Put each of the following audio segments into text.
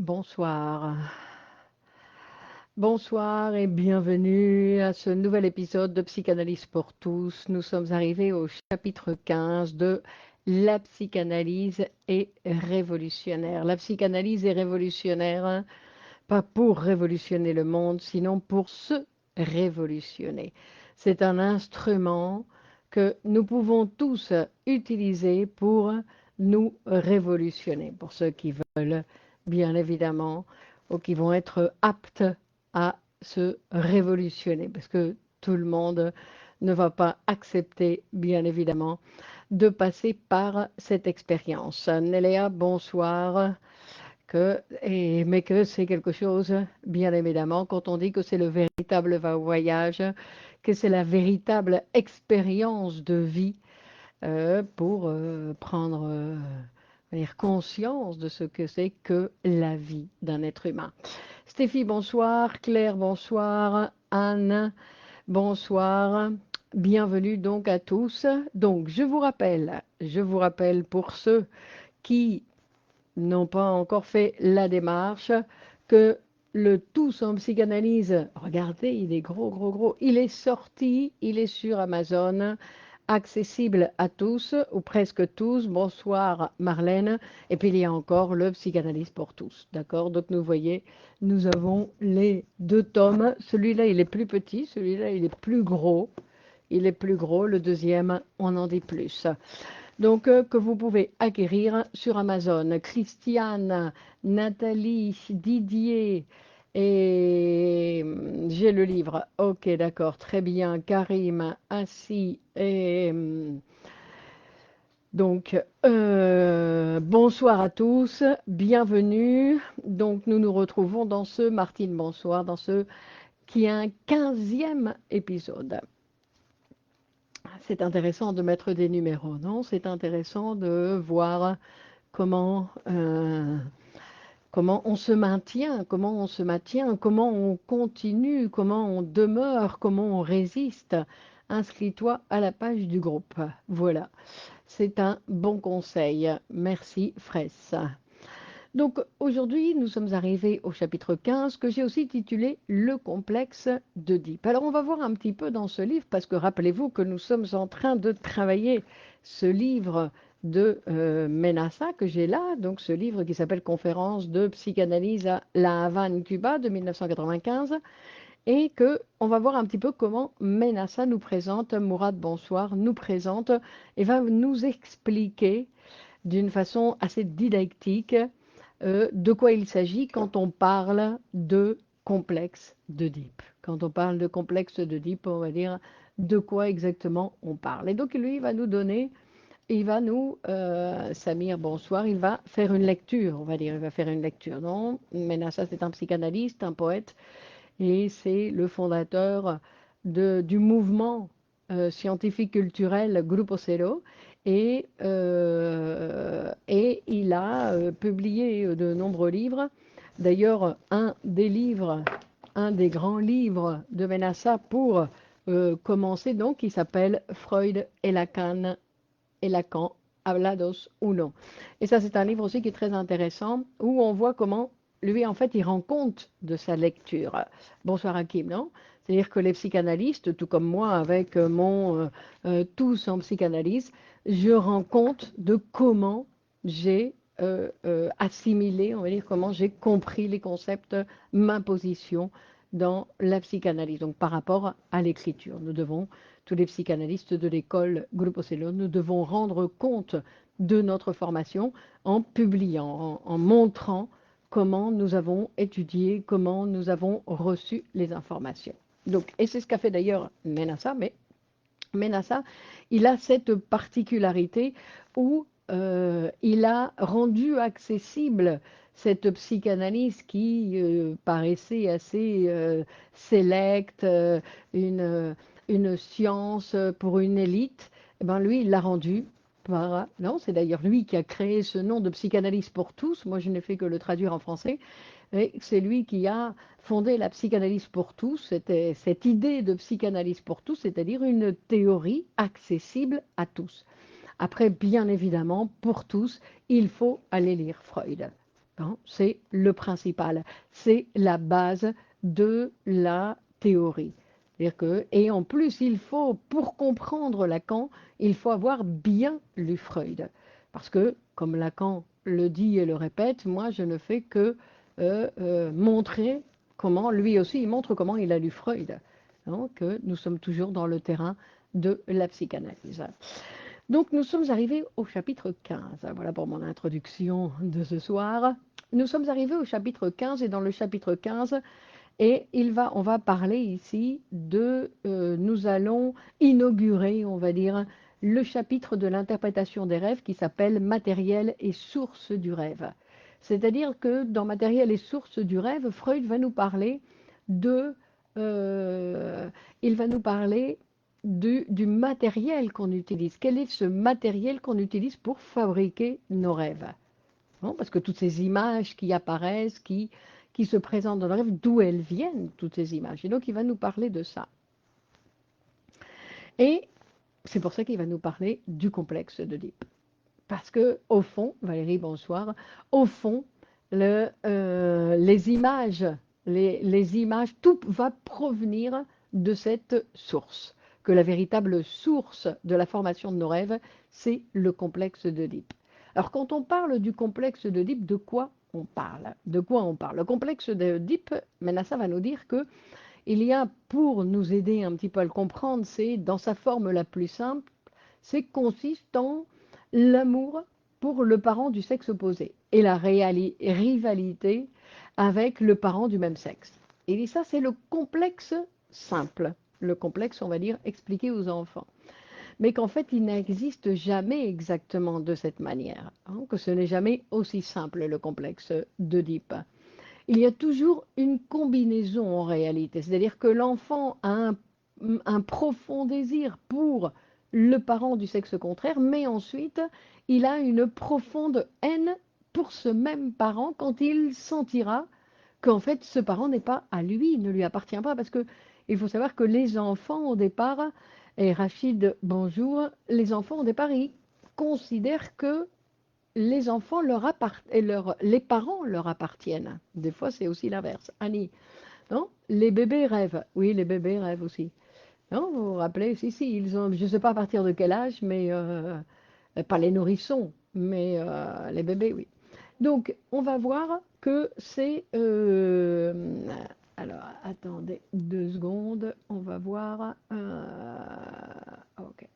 Bonsoir. Bonsoir et bienvenue à ce nouvel épisode de Psychanalyse pour tous. Nous sommes arrivés au chapitre 15 de La psychanalyse est révolutionnaire. La psychanalyse est révolutionnaire, pas pour révolutionner le monde, sinon pour se révolutionner. C'est un instrument que nous pouvons tous utiliser pour nous révolutionner. Pour ceux qui veulent, bien évidemment, ou qui vont être aptes à se révolutionner, parce que tout le monde ne va pas accepter, bien évidemment, de passer par cette expérience. Néléa, bonsoir. Mais que c'est quelque chose, bien évidemment, quand on dit que c'est le véritable voyage, que c'est la véritable expérience de vie pour prendre conscience de ce que c'est que la vie d'un être humain. Stéphie, bonsoir. Claire, bonsoir. Anne, bonsoir. Bienvenue donc à tous. Donc, je vous rappelle pour ceux qui n'ont pas encore fait la démarche, que le Tous en psychanalyse, regardez, il est gros, gros, gros, il est sorti, il est sur Amazon, accessible à tous, ou presque tous. Bonsoir Marlène. Et puis il y a encore le Psychanalyse pour tous, d'accord? Donc nous voyez, nous avons les deux tomes. Celui-là, il est plus petit, celui-là, il est plus gros. Il est plus gros, le deuxième, on en dit plus. Donc, que vous pouvez acquérir sur Amazon. Christiane, Nathalie, Didier, et j'ai le livre. Ok, d'accord, très bien. Karim, ainsi, et donc, bonsoir à tous, bienvenue. Donc, nous nous retrouvons dans ce, Martine, bonsoir, dans ce qui est un 15e épisode. C'est intéressant de mettre des numéros, non? C'est intéressant de voir comment on se maintient, comment on continue, comment on demeure, comment on résiste. Inscris-toi à la page du groupe. Voilà, c'est un bon conseil. Merci, Fraisse. Donc aujourd'hui, nous sommes arrivés au chapitre 15 que j'ai aussi titulé Le complexe d'Oedipe. Alors on va voir un petit peu dans ce livre parce que rappelez-vous que nous sommes en train de travailler ce livre de Menassa que j'ai là, donc ce livre qui s'appelle Conférence de psychanalyse à La Havane, Cuba de 1995 et que on va voir un petit peu comment Menassa nous présente, Mourad bonsoir, nous présente et va nous expliquer d'une façon assez didactique de quoi il s'agit quand on parle de complexe d'Oedipe. Quand on parle de complexe d'Oedipe, on va dire de quoi exactement on parle. Et donc lui, il va nous donner, il va nous, Samir, bonsoir, il va faire une lecture, on va dire, il va faire une lecture. Non, Menassa, c'est un psychanalyste, un poète, et c'est le fondateur du mouvement scientifique culturel Grupo Zero. Et il a publié de nombreux livres. D'ailleurs, un des grands livres de Menassa pour commencer, donc, qui s'appelle Freud et Lacan, Hablados Uno. Et ça, c'est un livre aussi qui est très intéressant, où on voit comment, lui, en fait, il rend compte de sa lecture. Bonsoir Hakim, non? C'est-à-dire que les psychanalystes, tout comme moi, avec mon tous en psychanalyse, je rends compte de comment j'ai assimilé, on va dire, comment j'ai compris les concepts, ma position dans la psychanalyse. Donc, par rapport à l'écriture, nous devons tous les psychanalystes de l'école Grupo Zero, nous devons rendre compte de notre formation en publiant, en montrant comment nous avons étudié, comment nous avons reçu les informations. Donc, et c'est ce qu'a fait d'ailleurs Menassa, mais Menassa, il a cette particularité où il a rendu accessible cette psychanalyse qui paraissait assez sélecte, une science pour une élite. Eh ben, lui, il l'a rendue non, c'est d'ailleurs lui qui a créé ce nom de psychanalyse pour tous. Moi, je n'ai fait que le traduire en français. Et c'est lui qui a fondé la psychanalyse pour tous, c'était cette idée de psychanalyse pour tous, c'est-à-dire une théorie accessible à tous. Après, bien évidemment, pour tous, il faut aller lire Freud. hein, c'est le principal, c'est la base de la théorie. C'est-à-dire que, et en plus, il faut, pour comprendre Lacan, il faut avoir bien lu Freud. Parce que, comme Lacan le dit et le répète, moi je ne fais que montrer comment, lui aussi, il montre comment il a lu Freud. Donc, nous sommes toujours dans le terrain de la psychanalyse. Donc nous sommes arrivés au chapitre 15. Voilà pour mon introduction de ce soir. Nous sommes arrivés au chapitre 15 et dans le chapitre 15, et on va parler ici de, nous allons inaugurer, on va dire, le chapitre de l'interprétation des rêves qui s'appelle matériel et source du rêve. C'est-à-dire que dans matériel et source du rêve, Freud va nous parler de, euh, il va nous parler du matériel qu'on utilise. Quel est ce matériel qu'on utilise pour fabriquer nos rêves? Bon, parce que toutes ces images qui apparaissent, qui se présentent dans le rêve, d'où elles viennent, toutes ces images. Et donc, il va nous parler de ça. Et c'est pour ça qu'il va nous parler du complexe d'Oedipe. Parce que, au fond, Valérie, bonsoir, au fond, les images, les images, tout va provenir de cette source. Que la véritable source de la formation de nos rêves, c'est le complexe d'Oedipe. Alors, quand on parle du complexe d'Oedipe, de quoi on parle? De quoi on parle? Le complexe d'Oedipe, Menassa va nous dire que il y a, pour nous aider un petit peu à le comprendre, c'est dans sa forme la plus simple, c'est consiste en l'amour pour le parent du sexe opposé et la rivalité avec le parent du même sexe. Et ça, c'est le complexe simple, le complexe, on va dire, expliqué aux enfants. Mais qu'en fait, il n'existe jamais exactement de cette manière, hein, que ce n'est jamais aussi simple, le complexe d'Oedipe. Il y a toujours une combinaison en réalité, c'est-à-dire que l'enfant a un profond désir pour le parent du sexe contraire, mais ensuite il a une profonde haine pour ce même parent quand il sentira qu'en fait ce parent n'est pas à lui, il ne lui appartient pas, parce que il faut savoir que les enfants au départ, et Rachid, bonjour, les enfants au départ, ils considèrent que les enfants les parents leur appartiennent. Des fois, c'est aussi l'inverse. Annie, non? Les bébés rêvent. Oui, les bébés rêvent aussi. Non, vous vous rappelez? Si, si, ils ont, je ne sais pas à partir de quel âge, mais pas les nourrissons, mais les bébés, oui. Donc, on va voir que c'est... alors, attendez 2 secondes, on va voir... ok.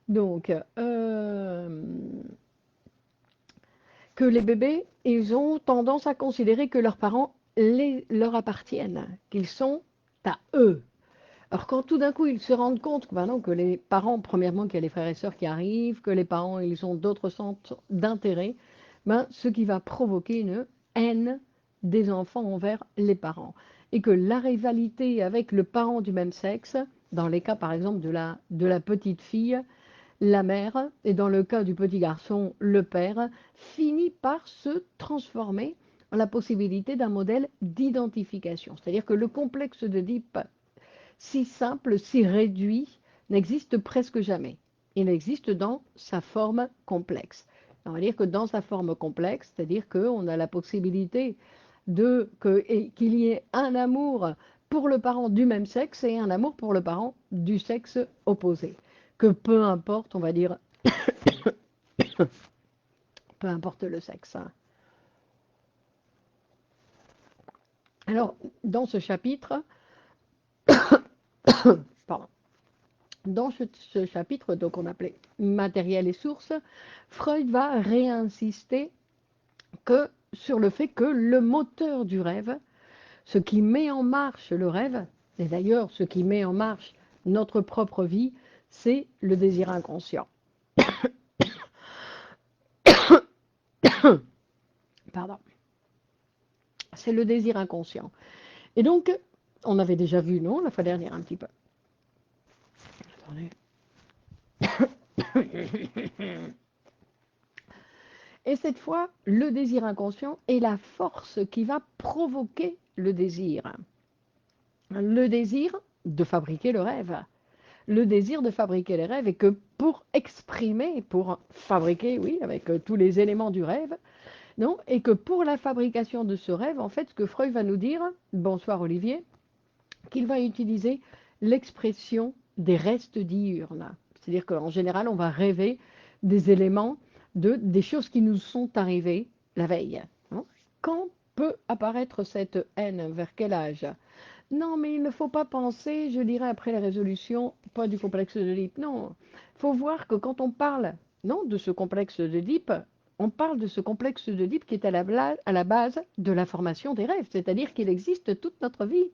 Donc, que les bébés, ils ont tendance à considérer que leurs parents leur appartiennent, qu'ils sont à eux. Alors quand tout d'un coup ils se rendent compte que, ben non, que les parents, premièrement qu'il y a les frères et sœurs qui arrivent, que les parents ils ont d'autres centres d'intérêt, ben, ce qui va provoquer une haine des enfants envers les parents. Et que la rivalité avec le parent du même sexe, dans les cas par exemple de la petite fille, la mère, et dans le cas du petit garçon, le père, finit par se transformer en la possibilité d'un modèle d'identification. C'est-à-dire que le complexe d'Oedipe, si simple, si réduit, n'existe presque jamais. Il existe dans sa forme complexe. On va dire que dans sa forme complexe, c'est-à-dire qu'on a la possibilité qu'il y ait un amour pour le parent du même sexe et un amour pour le parent du sexe opposé. Que peu importe, on va dire, peu importe le sexe. Alors, dans ce chapitre, pardon, dans ce chapitre, donc on appelait matériel et source, Freud va réinsister sur le fait que le moteur du rêve, ce qui met en marche le rêve, et d'ailleurs ce qui met en marche notre propre vie, c'est le désir inconscient. Pardon. C'est le désir inconscient. Et donc, on avait déjà vu, non, la fois dernière un petit peu. Attendez. Et cette fois, le désir inconscient est la force qui va provoquer le désir. Le désir de fabriquer le rêve. Le désir de fabriquer les rêves, et que pour exprimer, pour fabriquer, oui, avec tous les éléments du rêve, non? Et que pour la fabrication de ce rêve, en fait, ce que Freud va nous dire, bonsoir Olivier, qu'il va utiliser l'expression des restes diurnes. C'est-à-dire qu'en général, on va rêver des éléments, des choses qui nous sont arrivées la veille. Hein. Quand peut apparaître cette haine? Vers quel âge? Non, mais il ne faut pas penser, je dirais, après la résolution, pas du complexe d'Oedipe. Non, il faut voir que quand on parle, non, de ce complexe d'Oedipe, on parle de ce complexe d'Oedipe qui est à la base de la formation des rêves, c'est-à-dire qu'il existe toute notre vie.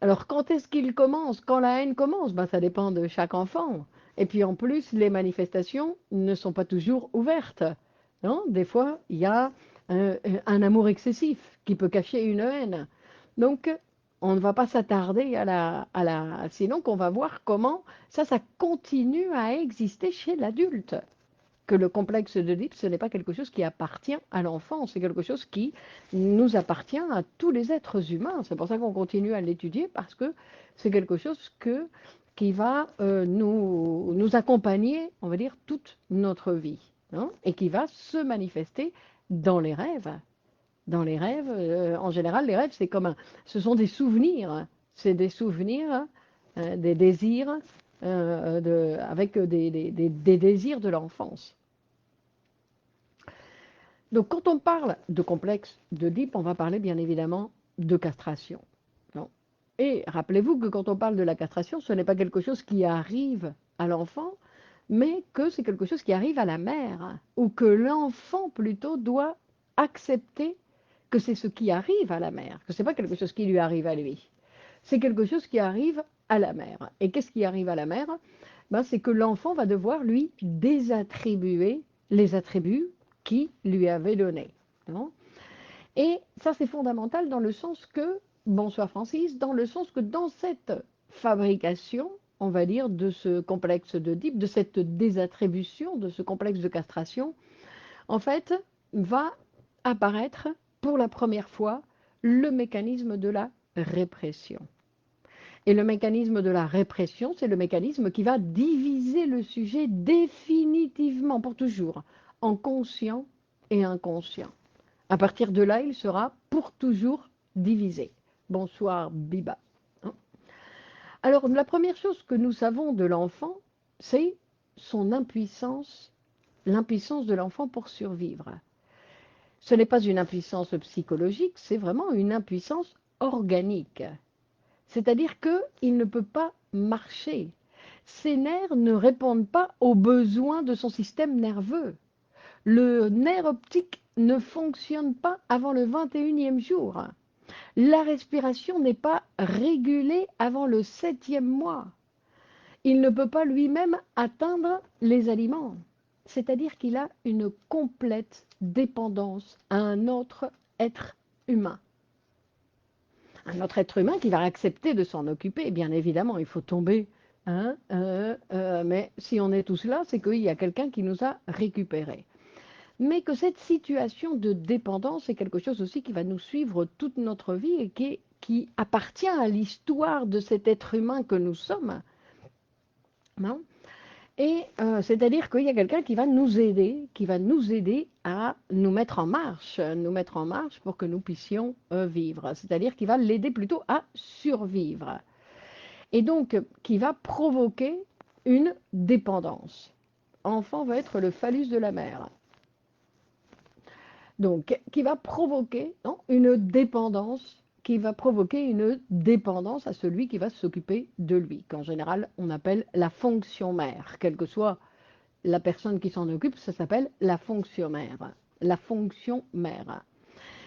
Alors, quand est-ce qu'il commence? Quand la haine commence? Ben, ça dépend de chaque enfant. Et puis, en plus, les manifestations ne sont pas toujours ouvertes. Non? Des fois, il y a un amour excessif qui peut cacher une haine. Donc, on ne va pas s'attarder sinon qu'on va voir comment ça continue à exister chez l'adulte que le complexe d'Oedipe, ce n'est pas quelque chose qui appartient à l'enfant, c'est quelque chose qui nous appartient à tous les êtres humains. C'est pour ça qu'on continue à l'étudier, parce que c'est quelque chose qui va nous accompagner, on va dire, toute notre vie, hein, et qui va se manifester dans les rêves. Dans les rêves, en général, les rêves, ce sont des souvenirs. C'est des souvenirs, des désirs, avec des désirs de l'enfance. Donc, quand on parle de complexe d'Oedipe, on va parler bien évidemment de castration. Non. Et rappelez-vous que quand on parle de la castration, ce n'est pas quelque chose qui arrive à l'enfant, mais que c'est quelque chose qui arrive à la mère, ou que l'enfant plutôt doit accepter que c'est ce qui arrive à la mère, que ce n'est pas quelque chose qui lui arrive à lui. C'est quelque chose qui arrive à la mère. Et qu'est-ce qui arrive à la mère? Ben, c'est que l'enfant va devoir lui désattribuer les attributs qui lui avaient donné. Non? Et ça, c'est fondamental dans le sens que, bonsoir Francis, dans le sens que dans cette fabrication, on va dire, de ce complexe d'Oedipe, de cette désattribution, de ce complexe de castration, en fait, va apparaître pour la première fois le mécanisme de la répression. Et le mécanisme de la répression, c'est le mécanisme qui va diviser le sujet définitivement, pour toujours, en conscient et inconscient. À partir de là, il sera pour toujours divisé. Bonsoir, Biba. Alors, la première chose que nous savons de l'enfant, c'est son impuissance, l'impuissance de l'enfant pour survivre. Ce n'est pas une impuissance psychologique, c'est vraiment une impuissance organique. C'est-à-dire qu'il ne peut pas marcher. Ses nerfs ne répondent pas aux besoins de son système nerveux. Le nerf optique ne fonctionne pas avant le 21e jour. La respiration n'est pas régulée avant le 7e mois. Il ne peut pas lui-même atteindre les aliments. C'est-à-dire qu'il a une complète dépendance à un autre être humain. Un autre être humain qui va accepter de s'en occuper. Bien évidemment, il faut tomber. Hein, mais si on est tous là, c'est qu'il y a quelqu'un qui nous a récupérés. Mais que cette situation de dépendance est quelque chose aussi qui va nous suivre toute notre vie et qui appartient à l'histoire de cet être humain que nous sommes. Non? Et c'est-à-dire qu'il y a quelqu'un qui va nous aider à nous mettre en marche pour que nous puissions vivre. C'est-à-dire qu'il va l'aider plutôt à survivre. Et donc, qui va provoquer une dépendance. Enfant va être le phallus de la mère. Donc, qui va provoquer une dépendance, qui va provoquer une dépendance à celui qui va s'occuper de lui, qu'en général on appelle la fonction mère. Quelle que soit la personne qui s'en occupe, ça s'appelle la fonction mère. La fonction mère.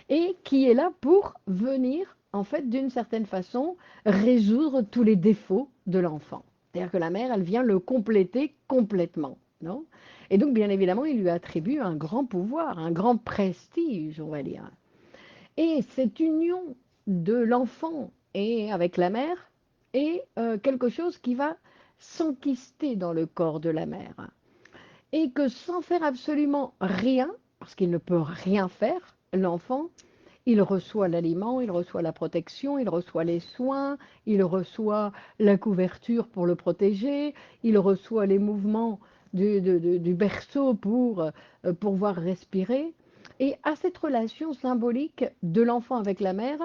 Et qui est là pour venir, en fait, d'une certaine façon, résoudre tous les défauts de l'enfant. C'est-à-dire que la mère, elle vient le compléter complètement. Non? Et donc, bien évidemment, il lui attribue un grand pouvoir, un grand prestige, on va dire. Et cette union de l'enfant et avec la mère est quelque chose qui va s'enquister dans le corps de la mère. Et que sans faire absolument rien, parce qu'il ne peut rien faire, l'enfant, il reçoit l'aliment, il reçoit la protection, il reçoit les soins, il reçoit la couverture pour le protéger, il reçoit les mouvements du berceau pour pouvoir respirer. Et à cette relation symbolique de l'enfant avec la mère,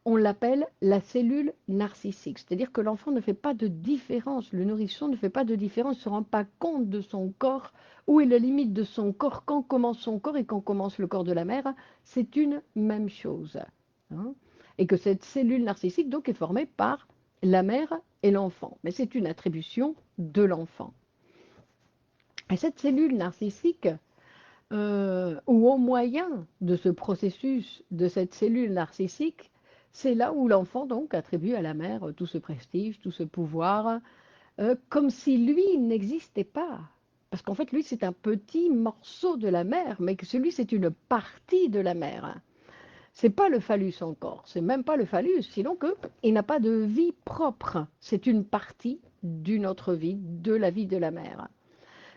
on l'appelle la cellule narcissique. C'est-à-dire que l'enfant ne fait pas de différence, le nourrisson ne fait pas de différence, ne se rend pas compte de son corps, où est la limite de son corps, quand commence son corps et quand commence le corps de la mère. C'est une même chose. Hein. Et que cette cellule narcissique donc est formée par la mère et l'enfant. Mais c'est une attribution de l'enfant. Et cette cellule narcissique, ou au moyen de ce processus de cette cellule narcissique, c'est là où l'enfant donc attribue à la mère tout ce prestige, tout ce pouvoir, comme si lui n'existait pas. Parce qu'en fait, lui, c'est un petit morceau de la mère, mais que celui, c'est une partie de la mère. C'est pas le phallus encore, c'est même pas le phallus, sinon qu'il n'a pas de vie propre. C'est une partie d'une autre vie, de la vie de la mère.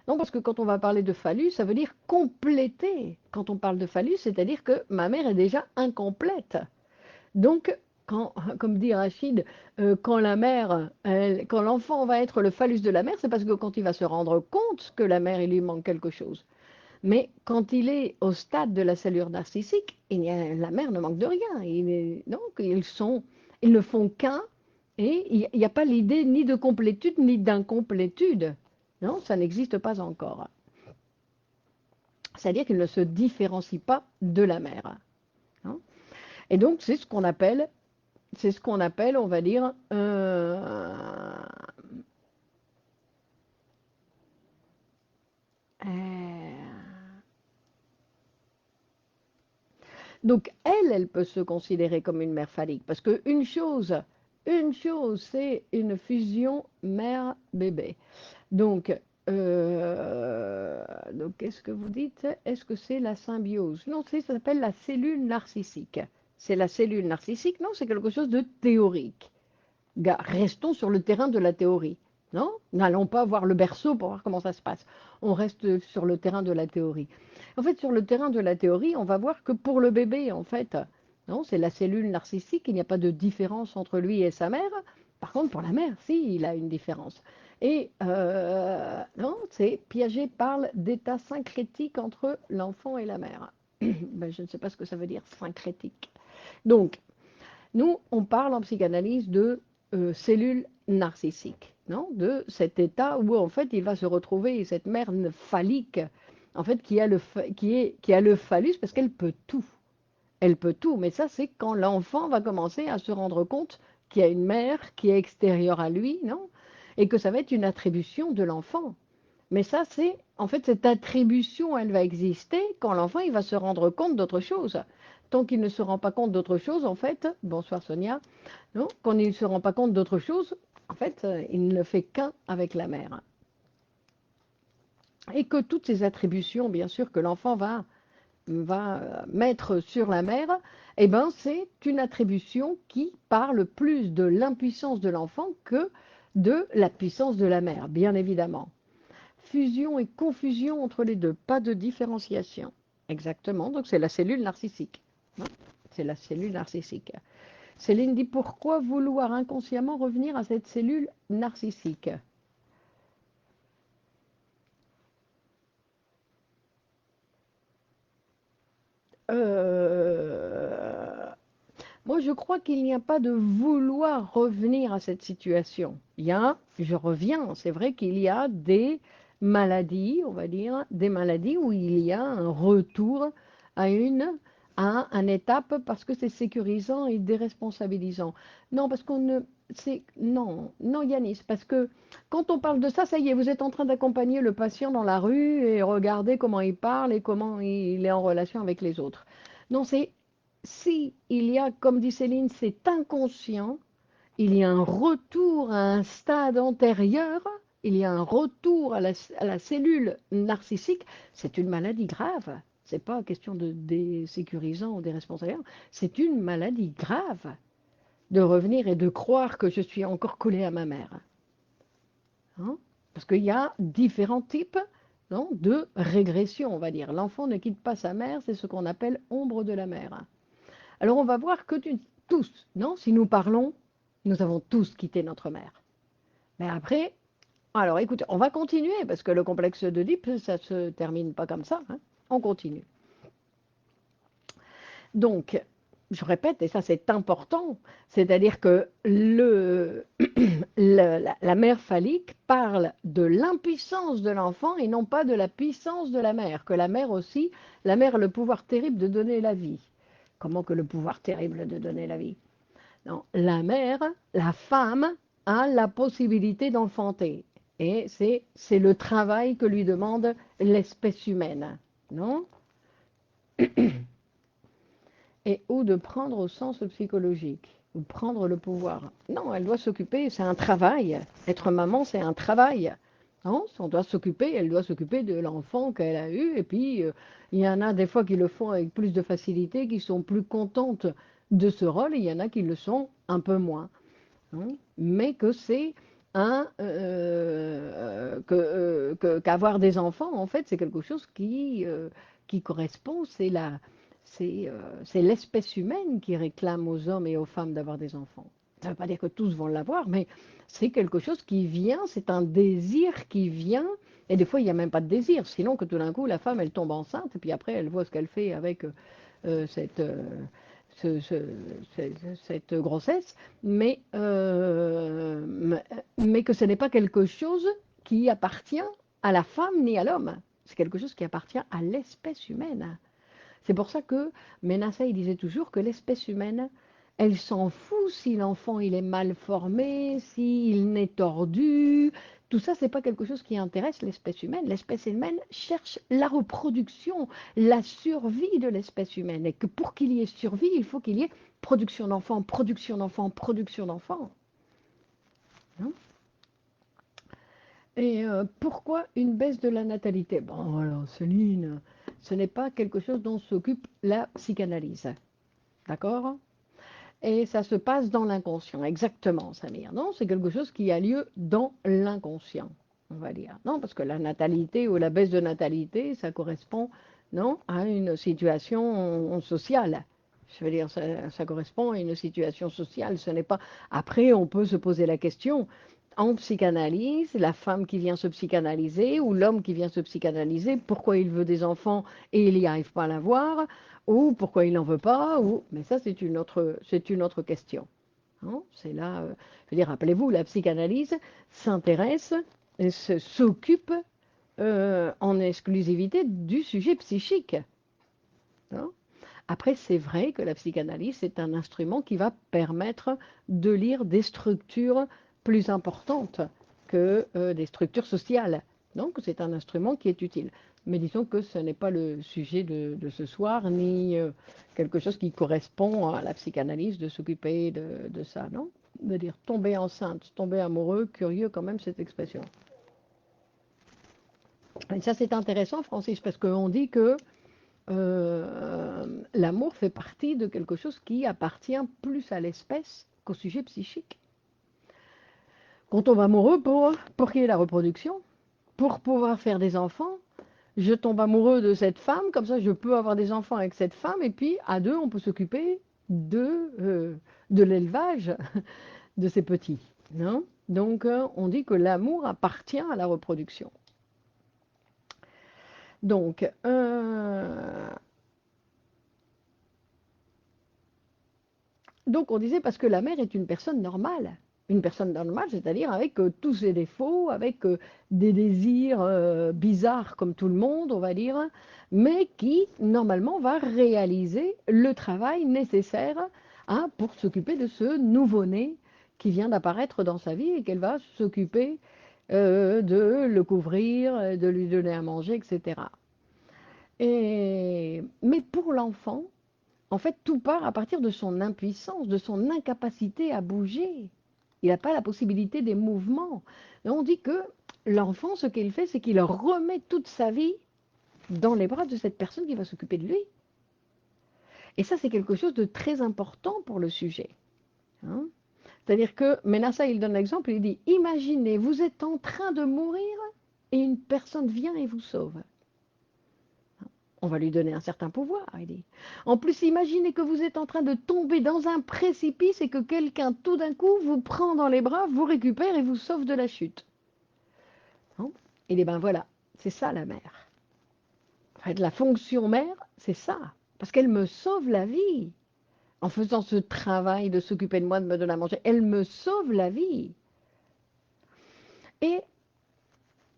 Non, parce que quand on va parler de phallus, ça veut dire compléter. Quand on parle de phallus, c'est-à-dire que ma mère est déjà incomplète. Donc, quand, comme dit Rachid, quand la mère, quand l'enfant va être le phallus de la mère, c'est parce que quand il va se rendre compte que la mère, il lui manque quelque chose. Mais quand il est au stade de la cellule narcissique, la mère ne manque de rien. Donc, ils ne font qu'un, et il n'y a pas l'idée ni de complétude ni d'incomplétude. Non, ça n'existe pas encore. C'est-à-dire qu'il ne se différencie pas de la mère. Hein. Et donc, c'est ce qu'on appelle, on va dire, donc elle peut se considérer comme une mère phallique parce une chose, c'est une fusion mère-bébé. Donc, donc qu'est-ce que vous dites? Est-ce que c'est la symbiose? Non, ça s'appelle la cellule narcissique. C'est la cellule narcissique? Non, c'est quelque chose de théorique. Restons sur le terrain de la théorie. Non, n'allons pas voir le berceau pour voir comment ça se passe. On reste sur le terrain de la théorie. En fait, sur le terrain de la théorie, on va voir que pour le bébé, en fait, non, c'est la cellule narcissique, il n'y a pas de différence entre lui et sa mère. Par contre, pour la mère, si, il a une différence. Et non, c'est Piaget parle d'état syncrétique entre l'enfant et la mère. Ben, je ne sais pas ce que ça veut dire syncrétique. Donc, nous, on parle en psychanalyse de cellules narcissiques, non, de cet état où en fait il va se retrouver cette mère phallique, en fait qui a le phallus parce qu'elle peut tout. Elle peut tout, mais ça c'est quand l'enfant va commencer à se rendre compte qu'il y a une mère qui est extérieure à lui, non, et que ça va être une attribution de l'enfant. Mais ça, c'est, en fait, cette attribution, elle va exister quand l'enfant, il va se rendre compte d'autre chose. Tant qu'il ne se rend pas compte d'autre chose, en fait, bonsoir Sonia, non, quand il ne se rend pas compte d'autre chose, en fait, il ne fait qu'un avec la mère. Et que toutes ces attributions, bien sûr, que l'enfant va mettre sur la mère, eh ben, c'est une attribution qui parle plus de l'impuissance de l'enfant que de la puissance de la mère, bien évidemment. Fusion et confusion entre les deux, pas de différenciation. Exactement, donc c'est la cellule narcissique. C'est la cellule narcissique. Céline dit pourquoi vouloir inconsciemment revenir à cette cellule narcissique? euh... Moi, je crois qu'il n'y a pas de vouloir revenir à cette situation. Je reviens, c'est vrai qu'il y a des maladies, on va dire, des maladies où il y a un retour à une étape parce que c'est sécurisant et déresponsabilisant. Non, parce qu'on ne, non, Yanis, parce que quand on parle de ça, ça y est, vous êtes en train d'accompagner le patient dans la rue et regardez comment il parle et comment il est en relation avec les autres. Non, c'est si il y a, comme dit Céline, c'est inconscient, il y a un retour à un stade antérieur, il y a un retour à la cellule narcissique, c'est une maladie grave. C'est pas question de désécurisant ou déresponsabilisant, c'est une maladie grave de revenir et de croire que je suis encore collé à ma mère. Hein. Parce qu'il y a différents types, non, de régression, on va dire. L'enfant ne quitte pas sa mère, c'est ce qu'on appelle ombre de la mère. Alors on va voir que tous, non, si nous parlons, nous avons tous quitté notre mère. Mais après, alors écoutez, on va continuer parce que le complexe d'Oedipe, ça ne se termine pas comme ça. Hein. On continue. Donc, je répète, et ça c'est important, c'est-à-dire que la mère phallique parle de l'impuissance de l'enfant et non pas de la puissance de la mère, que la mère aussi, la mère a le pouvoir terrible de donner la vie. Comment que le pouvoir terrible de donner la vie? Non, la mère, la femme, a la possibilité d'enfanter. Et c'est le travail que lui demande l'espèce humaine. Non? Et ou de prendre au sens psychologique, ou prendre le pouvoir. Non, elle doit s'occuper, c'est un travail. Être maman, c'est un travail. Non, on doit s'occuper, elle doit s'occuper de l'enfant qu'elle a eu. Et puis, il y en a des fois qui le font avec plus de facilité, qui sont plus contentes de ce rôle, et il y en a qui le sont un peu moins. Hein, mais que c'est qu'avoir des enfants, en fait, c'est quelque chose qui correspond, c'est l'espèce humaine qui réclame aux hommes et aux femmes d'avoir des enfants. Ça ne veut pas dire que tous vont l'avoir, mais c'est quelque chose qui vient, c'est un désir qui vient, et des fois il n'y a même pas de désir, sinon que tout d'un coup la femme elle tombe enceinte, et puis après elle voit ce qu'elle fait avec cette, ce- ce- cette grossesse, mais que ce n'est pas quelque chose qui appartient à la femme ni à l'homme. C'est quelque chose qui appartient à l'espèce humaine. C'est pour ça que Ménasseh il disait toujours que l'espèce humaine, elle s'en fout si l'enfant il est mal formé, s'il naît tordu. Tout ça, c'est pas quelque chose qui intéresse l'espèce humaine. L'espèce humaine cherche la reproduction, la survie de l'espèce humaine. Et que pour qu'il y ait survie, il faut qu'il y ait production d'enfants, production d'enfants, production d'enfants. Hein. Et pourquoi une baisse de la natalité? Bon, alors Céline, ce n'est pas quelque chose dont s'occupe la psychanalyse. D'accord? Et ça se passe dans l'inconscient, exactement, Samir. Non, c'est quelque chose qui a lieu dans l'inconscient, on va dire. Non, parce que la natalité ou la baisse de natalité, ça correspond, non, à une situation sociale. Je veux dire, ça correspond à une situation sociale. Ce n'est pas. Après, on peut se poser la question. En psychanalyse, la femme qui vient se psychanalyser ou l'homme qui vient se psychanalyser, pourquoi il veut des enfants et il n'y arrive pas à l'avoir, ou pourquoi il n'en veut pas, ou mais ça c'est une autre question. Hein. C'est là, je veux dire, rappelez-vous, la psychanalyse s'intéresse, s'occupe en exclusivité du sujet psychique. Hein. Après, c'est vrai que la psychanalyse est un instrument qui va permettre de lire des structures plus importantes que des structures sociales. Donc, c'est un instrument qui est utile. Mais disons que ce n'est pas le sujet de ce soir, ni quelque chose qui correspond à la psychanalyse de s'occuper de ça, non? De dire tomber enceinte, tomber amoureux, curieux quand même cette expression. Et ça, c'est intéressant, Francis, parce qu'on dit que l'amour fait partie de quelque chose qui appartient plus à l'espèce qu'au sujet psychique. Quand on va amoureux pour qu'il y ait la reproduction, pour pouvoir faire des enfants, je tombe amoureux de cette femme, comme ça je peux avoir des enfants avec cette femme, et puis à deux, on peut s'occuper de l'élevage de ces petits. Non. Donc on dit que l'amour appartient à la reproduction. Donc, Donc on disait parce que la mère est une personne normale. Une personne normale, c'est-à-dire avec tous ses défauts, avec des désirs bizarres comme tout le monde, on va dire, mais qui normalement va réaliser le travail nécessaire hein, pour s'occuper de ce nouveau-né qui vient d'apparaître dans sa vie et qu'elle va s'occuper de le couvrir, de lui donner à manger, etc. Mais pour l'enfant, en fait, tout part à partir de son impuissance, de son incapacité à bouger. Il n'a pas la possibilité des mouvements. Et on dit que l'enfant, ce qu'il fait, c'est qu'il remet toute sa vie dans les bras de cette personne qui va s'occuper de lui. Et ça, c'est quelque chose de très important pour le sujet. Hein. C'est-à-dire que Ménassa, il donne l'exemple, il dit, imaginez, vous êtes en train de mourir et une personne vient et vous sauve. On va lui donner un certain pouvoir, il dit. En plus, imaginez que vous êtes en train de tomber dans un précipice et que quelqu'un, tout d'un coup, vous prend dans les bras, vous récupère et vous sauve de la chute. Hein. Et bien voilà, c'est ça la mère. En fait, la fonction mère, c'est ça. parce qu'elle me sauve la vie. En faisant ce travail de s'occuper de moi, de me donner à manger, elle me sauve la vie. Et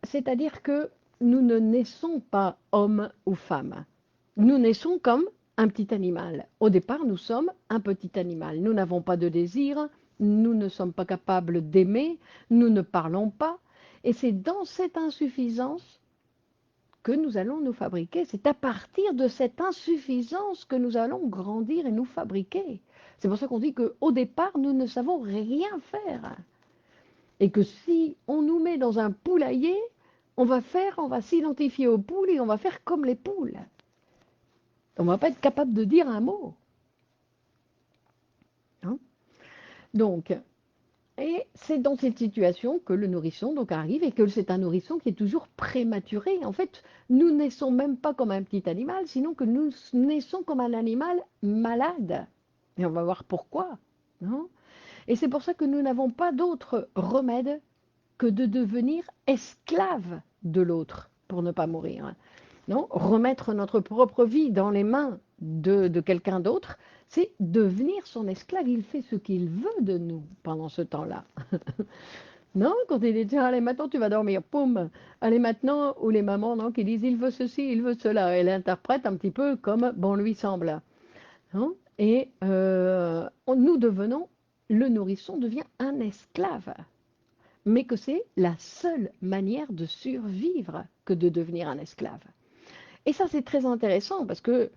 c'est-à-dire que nous ne naissons pas hommes ou femmes. Nous naissons comme un petit animal. Au départ, nous sommes un petit animal. Nous n'avons pas de désir, nous ne sommes pas capables d'aimer, nous ne parlons pas. Et c'est dans cette insuffisance que nous allons nous fabriquer. C'est à partir de cette insuffisance que nous allons grandir et nous fabriquer. C'est pour ça qu'on dit qu'au départ, nous ne savons rien faire. Et que si on nous met dans un poulailler, on va s'identifier aux poules et on va faire comme les poules. On ne va pas être capable de dire un mot. Hein. Donc, et c'est dans cette situation que le nourrisson donc arrive et que c'est un nourrisson qui est toujours prématuré. En fait, nous naissons même pas comme un petit animal, sinon que nous naissons comme un animal malade. Et on va voir pourquoi. Non. Et c'est pour ça que nous n'avons pas d'autre remède que de devenir esclave de l'autre pour ne pas mourir. Non, remettre notre propre vie dans les mains de quelqu'un d'autre, c'est devenir son esclave. Il fait ce qu'il veut de nous pendant ce temps-là. Non, quand il dit tiens, allez, maintenant tu vas dormir, poum, allez maintenant, ou les mamans non, qui disent il veut ceci, il veut cela, elle interprète un petit peu comme bon lui semble. Non. Et nous devenons, le nourrisson devient un esclave, mais que c'est la seule manière de survivre que de devenir un esclave. Et ça, c'est très intéressant parce que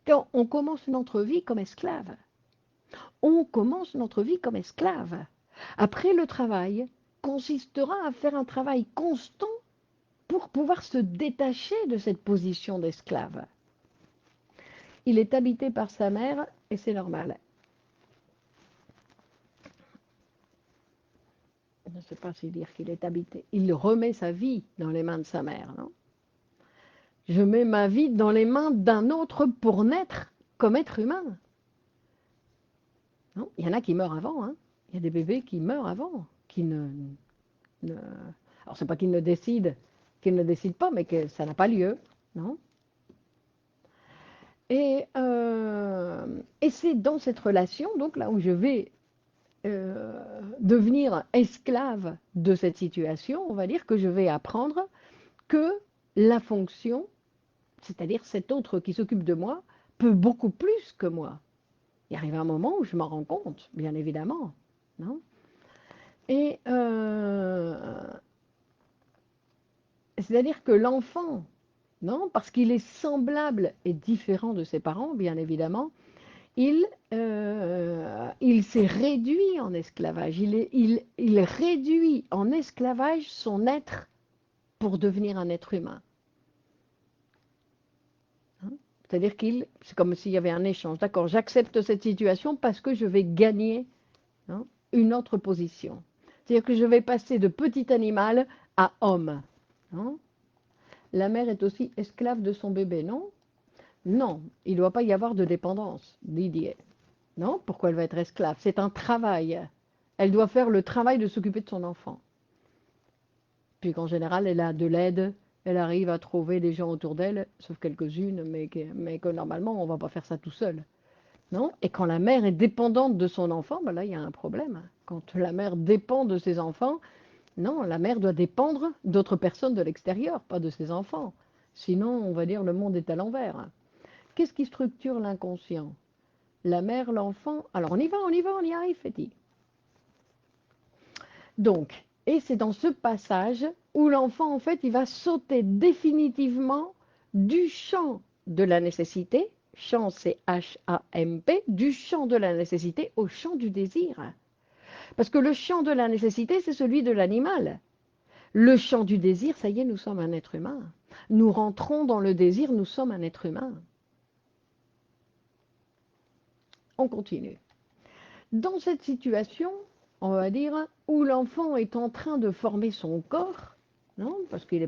quand on commence notre vie comme esclave, on commence notre vie comme esclave. Après, le travail consistera à faire un travail constant pour pouvoir se détacher de cette position d'esclave. Il est habité par sa mère et c'est normal. Je ne sais pas si dire qu'il est habité. Il remet sa vie dans les mains de sa mère, non? Je mets ma vie dans les mains d'un autre pour naître comme être humain. Non, il y en a qui meurent avant. Hein. Il y a des bébés qui meurent avant, qui ne... Alors, c'est pas qu'ils ne décident pas, mais que ça n'a pas lieu. Non. Et c'est dans cette relation, donc là où je vais devenir esclave de cette situation, on va dire que je vais apprendre que la fonction, c'est-à-dire cet autre qui s'occupe de moi, peut beaucoup plus que moi. Il arrive un moment où je m'en rends compte, bien évidemment. Non. Et c'est-à-dire que l'enfant, non, parce qu'il est semblable et différent de ses parents, bien évidemment, il s'est réduit en esclavage. Il réduit en esclavage son être pour devenir un être humain. Hein. C'est-à-dire c'est comme s'il y avait un échange. D'accord, j'accepte cette situation parce que je vais gagner, hein, une autre position. C'est-à-dire que je vais passer de petit animal à homme. Hein. La mère est aussi esclave de son bébé, non? Non, il ne doit pas y avoir de dépendance, Didier. Non, pourquoi elle va être esclave? C'est un travail. Elle doit faire le travail de s'occuper de son enfant. Puis qu'en général, elle a de l'aide, elle arrive à trouver des gens autour d'elle, sauf quelques-unes, mais que normalement, on ne va pas faire ça tout seul. Non. Et quand la mère est dépendante de son enfant, ben là, il y a un problème. Quand la mère dépend de ses enfants, non, la mère doit dépendre d'autres personnes de l'extérieur, pas de ses enfants. Sinon, on va dire le monde est à l'envers. Qu'est-ce qui structure l'inconscient? La mère, l'enfant. Alors on y va, on y arrive, Féti. Donc, et c'est dans ce passage où l'enfant, en fait, il va sauter définitivement du champ de la nécessité, champ c'est H-A-M-P, du champ de la nécessité au champ du désir. Parce que le champ de la nécessité, c'est celui de l'animal. Le champ du désir, ça y est, nous sommes un être humain. Nous rentrons dans le désir, nous sommes un être humain. On continue. Dans cette situation, on va dire, où l'enfant est en train de former son corps, non, parce qu'il n'est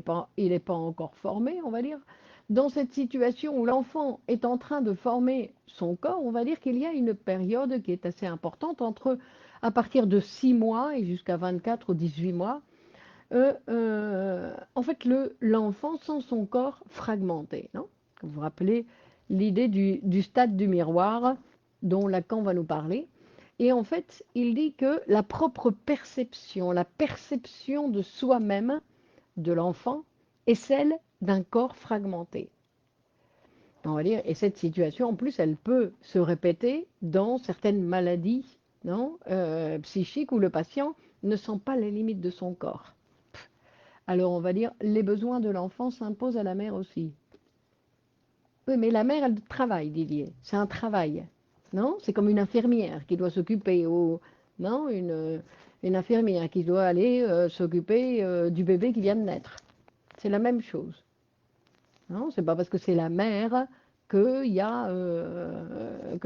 pas encore formé, on va dire, dans cette situation où l'enfant est en train de former son corps, on va dire qu'il y a une période qui est assez importante à partir de 6 mois et jusqu'à 24 ou 18 mois, en fait, l'enfant sent son corps fragmenté. Non. Vous vous rappelez l'idée du stade du miroir dont Lacan va nous parler. Et en fait, il dit que la propre perception, la perception de soi-même, de l'enfant, est celle d'un corps fragmenté. On va dire, et cette situation, en plus, elle peut se répéter dans certaines maladies, non, psychiques où le patient ne sent pas les limites de son corps. Alors, on va dire, les besoins de l'enfant s'imposent à la mère aussi. Oui, mais la mère, elle travaille, Didier. C'est un travail. Non? C'est comme une infirmière qui doit s'occuper, ou non, une infirmière qui doit aller s'occuper du bébé qui vient de naître. C'est la même chose. Non? C'est pas parce que c'est la mère que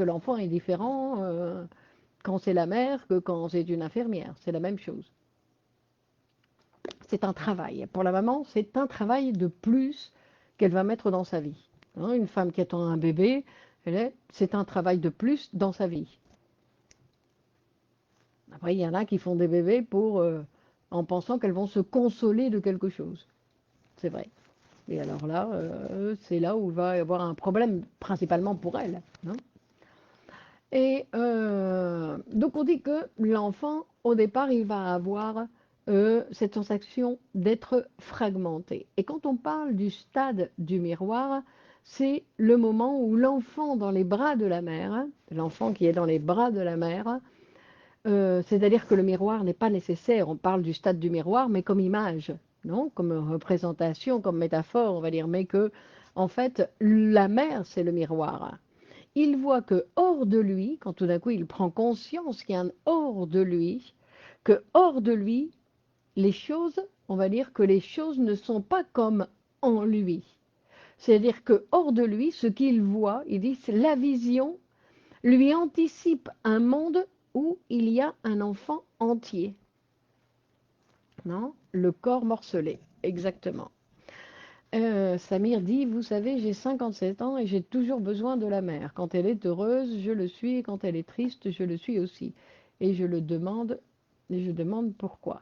l'enfant est différent quand c'est la mère que quand c'est une infirmière. C'est la même chose. C'est un travail. Pour la maman, c'est un travail de plus qu'elle va mettre dans sa vie. Hein, une femme qui attend un bébé, c'est un travail de plus dans sa vie. Après, il y en a qui font des bébés en pensant qu'elles vont se consoler de quelque chose. C'est vrai. Et alors là, c'est là où il va y avoir un problème, principalement pour elles. Hein. Et donc on dit que l'enfant, au départ, il va avoir cette sensation d'être fragmenté. Et quand on parle du stade du miroir, c'est le moment où l'enfant dans les bras de la mère, l'enfant qui est dans les bras de la mère, c'est-à-dire que le miroir n'est pas nécessaire. On parle du stade du miroir, mais comme image, non? Comme représentation, comme métaphore, on va dire, mais que, en fait, la mère, c'est le miroir. Il voit que hors de lui, quand tout d'un coup il prend conscience qu'il y a un hors de lui, que hors de lui, les choses, on va dire que les choses ne sont pas comme en lui. C'est-à-dire que hors de lui, ce qu'il voit, il dit, c'est la vision lui anticipe un monde où il y a un enfant entier. Non? Le corps morcelé, exactement. Samir dit, vous savez, j'ai 57 ans et j'ai toujours besoin de la mère. Quand elle est heureuse, je le suis, et quand elle est triste, je le suis aussi. Et je demande pourquoi.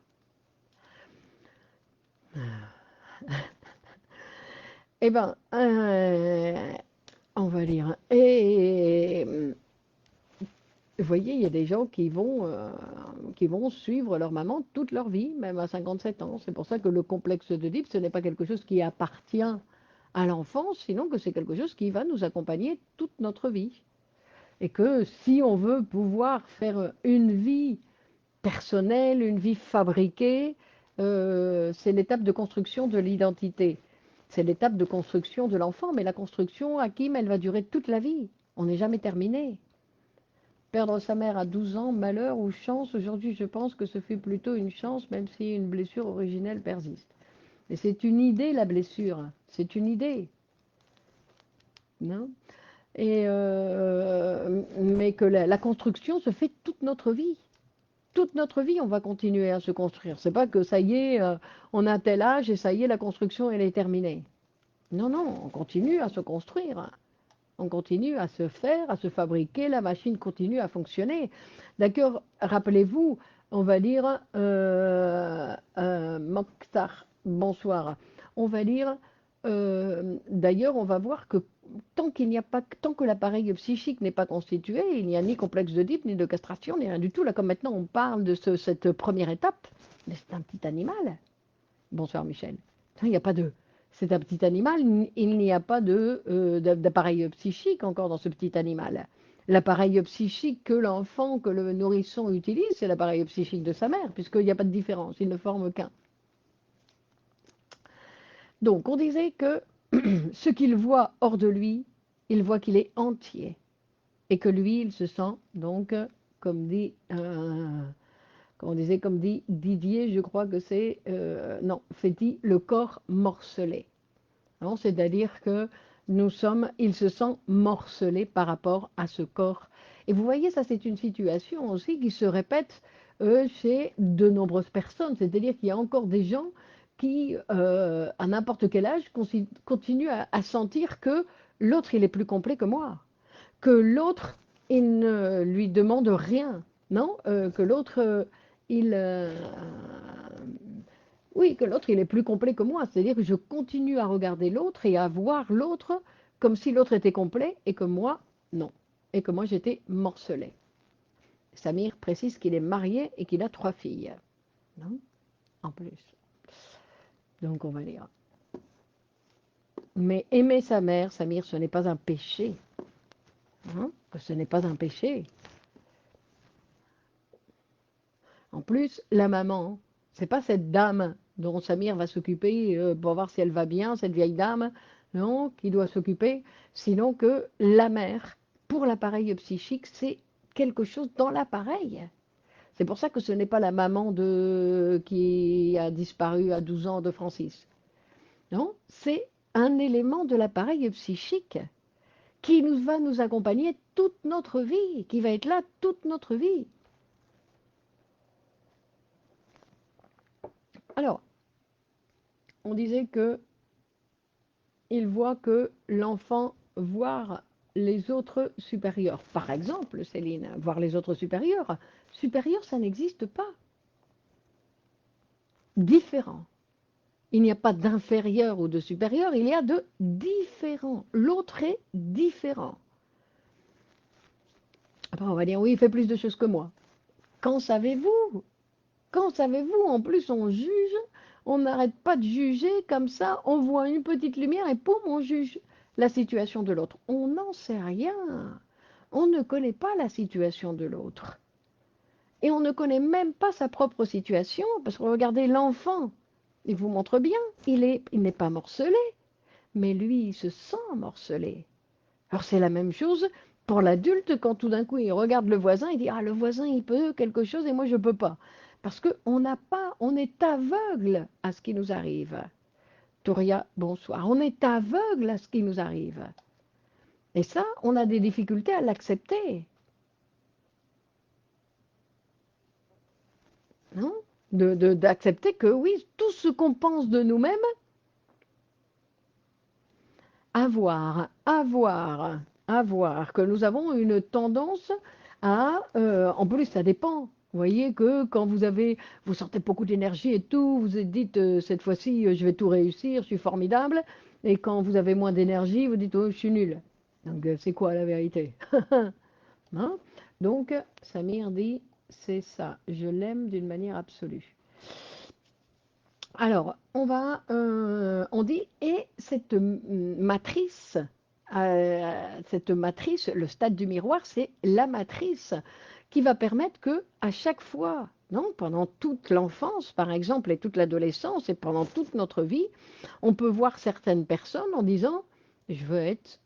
Eh bien, on va lire. Et vous voyez, il y a des gens qui vont suivre leur maman toute leur vie, même à 57 ans. C'est pour ça que le complexe d'Oedipe, ce n'est pas quelque chose qui appartient à l'enfance, sinon que c'est quelque chose qui va nous accompagner toute notre vie. Et que si on veut pouvoir faire une vie personnelle, une vie fabriquée, c'est l'étape de construction de l'identité. C'est l'étape de construction de l'enfant, mais la construction, Hakim, elle va durer toute la vie. On n'est jamais terminé. Perdre sa mère à 12 ans, malheur ou chance, aujourd'hui je pense que ce fut plutôt une chance, même si une blessure originelle persiste. Et c'est une idée, la blessure, c'est une idée. Non? Mais que la construction se fait toute notre vie. Toute notre vie, on va continuer à se construire. C'est pas que ça y est, on a tel âge et ça y est, la construction, elle est terminée. Non, non, on continue à se construire. On continue à se faire, à se fabriquer, la machine continue à fonctionner. D'accord, rappelez-vous, on va dire, Mokhtar, bonsoir. On va dire, d'ailleurs, on va voir que tant que l'appareil psychique n'est pas constitué, il n'y a ni complexe d'Oedipe, ni de castration, ni rien du tout. Là, comme maintenant, on parle de cette première étape, mais c'est un petit animal. Bonsoir Michel. Il n'y a pas de. C'est un petit animal, il n'y a pas d'appareil psychique encore dans ce petit animal. L'appareil psychique que l'enfant, que le nourrisson utilise, c'est l'appareil psychique de sa mère, puisqu'il n'y a pas de différence, ils ne forment qu'un. Donc on disait que ce qu'il voit hors de lui, il voit qu'il est entier, et que lui, il se sent donc, comme dit comme dit Didier, je crois que c'est, non, Féti, le corps morcelé. C'est-à-dire que il se sent morcelé par rapport à ce corps. Et vous voyez, ça c'est une situation aussi qui se répète chez de nombreuses personnes. C'est-à-dire qu'il y a encore des gens qui, à n'importe quel âge, continuent à sentir que l'autre, il est plus complet que moi. Que l'autre, il ne lui demande rien. Non, que l'autre, il, oui, que l'autre, il est plus complet que moi. C'est-à-dire que je continue à regarder l'autre et à voir l'autre comme si l'autre était complet et que moi, non. Et que moi, j'étais morcelée. Samir précise qu'il est marié et qu'il a 3 filles. Non, en plus. Donc, on va dire. Mais aimer sa mère, Samir, ce n'est pas un péché. Hein, ce n'est pas un péché. En plus, la maman, c'est pas cette dame dont Samir va s'occuper pour voir si elle va bien, cette vieille dame, non, qui doit s'occuper, sinon que la mère, pour l'appareil psychique, c'est quelque chose dans l'appareil. C'est pour ça que ce n'est pas la maman qui a disparu à 12 ans de Francis. Non, c'est un élément de l'appareil psychique qui va nous accompagner toute notre vie, qui va être là toute notre vie. Alors, on disait que il voit que l'enfant voir les autres supérieurs. Par exemple, Céline, voir les autres supérieurs. Supérieur, ça n'existe pas. Différent. Il n'y a pas d'inférieur ou de supérieur, il y a de différent. L'autre est différent. Après, on va dire, oui, il fait plus de choses que moi. Qu'en savez-vous? Qu'en savez-vous? En plus, on juge, on n'arrête pas de juger comme ça, on voit une petite lumière et poum, on juge la situation de l'autre. On n'en sait rien. On ne connaît pas la situation de l'autre. Et on ne connaît même pas sa propre situation, parce que regardez l'enfant, il vous montre bien, il n'est pas morcelé, mais lui, il se sent morcelé. Alors c'est la même chose pour l'adulte quand tout d'un coup il regarde le voisin, il dit ah le voisin il peut quelque chose et moi je peux pas parce que on est aveugle à ce qui nous arrive. Touria, bonsoir. On est aveugle à ce qui nous arrive. Et ça, on a des difficultés à l'accepter, non? D'accepter que oui, tout ce qu'on pense de nous-mêmes, avoir, que nous avons une tendance en plus ça dépend. Vous voyez que quand vous sortez beaucoup d'énergie et tout, vous vous dites cette fois-ci je vais tout réussir, je suis formidable. Et quand vous avez moins d'énergie, vous dites oh je suis nul. Donc c'est quoi la vérité? Hein. Donc Samir dit c'est ça, je l'aime d'une manière absolue. Alors, on dit, et cette matrice, le stade du miroir, c'est la matrice qui va permettre que, à chaque fois, non, pendant toute l'enfance, par exemple, et toute l'adolescence, et pendant toute notre vie, on peut voir certaines personnes en disant, je veux être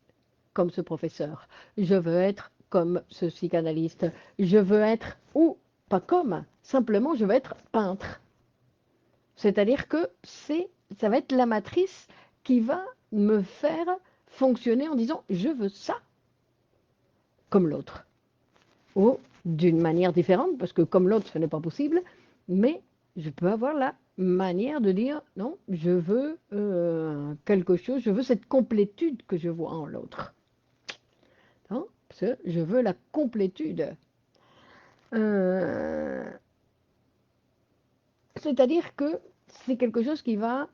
comme ce professeur, je veux être comme ce psychanalyste, je veux être, ou pas comme, simplement je veux être peintre. C'est-à-dire que ça va être la matrice qui va me faire fonctionner en disant je veux ça comme l'autre. Ou d'une manière différente, parce que comme l'autre ce n'est pas possible, mais je peux avoir la manière de dire non, je veux quelque chose, je veux cette complétude que je vois en l'autre. Parce que je veux la complétude. C'est-à-dire que c'est quelque chose qui va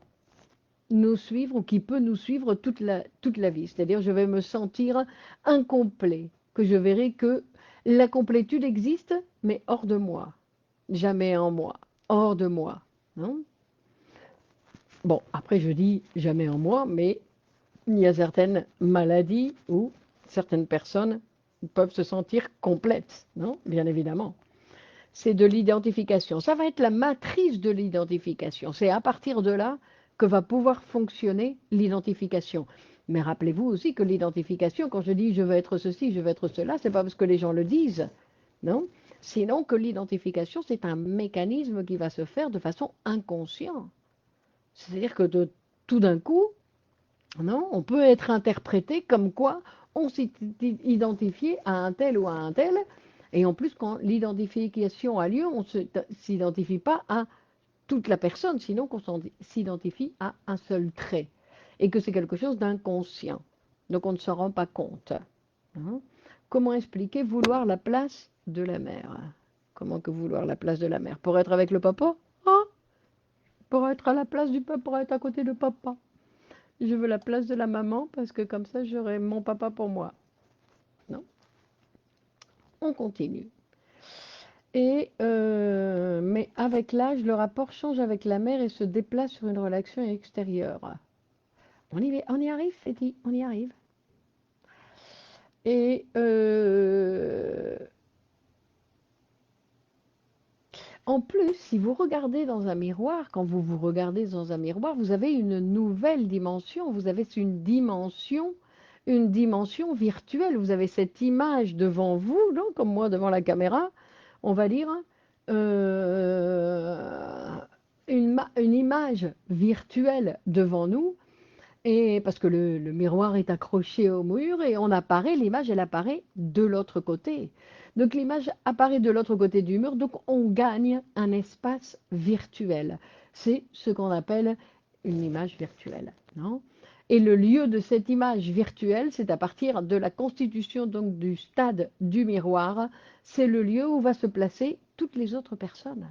nous suivre ou qui peut nous suivre toute la vie. C'est-à-dire, je vais me sentir incomplet, que je verrai que la complétude existe, mais hors de moi, jamais en moi, hors de moi. Non. Bon, après, je dis jamais en moi, mais il y a certaines maladies où certaines personnes peuvent se sentir complètes, non? Bien évidemment. C'est de l'identification. Ça va être la matrice de l'identification. C'est à partir de là que va pouvoir fonctionner l'identification. Mais rappelez-vous aussi que l'identification, quand je dis je veux être ceci, je veux être cela, c'est pas parce que les gens le disent, non? Sinon que l'identification, c'est un mécanisme qui va se faire de façon inconsciente. C'est-à-dire que tout d'un coup, non, on peut être interprété comme quoi on s'est identifié à un tel ou à un tel, et en plus, quand l'identification a lieu, on ne s'identifie pas à toute la personne, sinon qu'on s'identifie à un seul trait, et que c'est quelque chose d'inconscient. Donc on ne s'en rend pas compte. Hein. Comment expliquer vouloir la place de la mère? Comment que vouloir la place de la mère? Pour être avec le papa? Ah, pour être à la place du papa, pour être à côté de papa. Je veux la place de la maman parce que comme ça, j'aurai mon papa pour moi. Non, on continue. Mais avec l'âge, le rapport change avec la mère et se déplace sur une relation extérieure. On y arrive, Fetty, on y arrive. Et en plus, si vous regardez dans un miroir, quand vous vous regardez dans un miroir, vous avez une nouvelle dimension, vous avez une dimension virtuelle. Vous avez cette image devant vous, non, comme moi devant la caméra, on va dire, euh, une image virtuelle devant nous. Et parce que le miroir est accroché au mur et l'image elle apparaît de l'autre côté. Donc l'image apparaît de l'autre côté du mur, donc on gagne un espace virtuel. C'est ce qu'on appelle une image virtuelle, non? Et le lieu de cette image virtuelle, c'est à partir de la constitution donc du stade du miroir, c'est le lieu où va se placer toutes les autres personnes.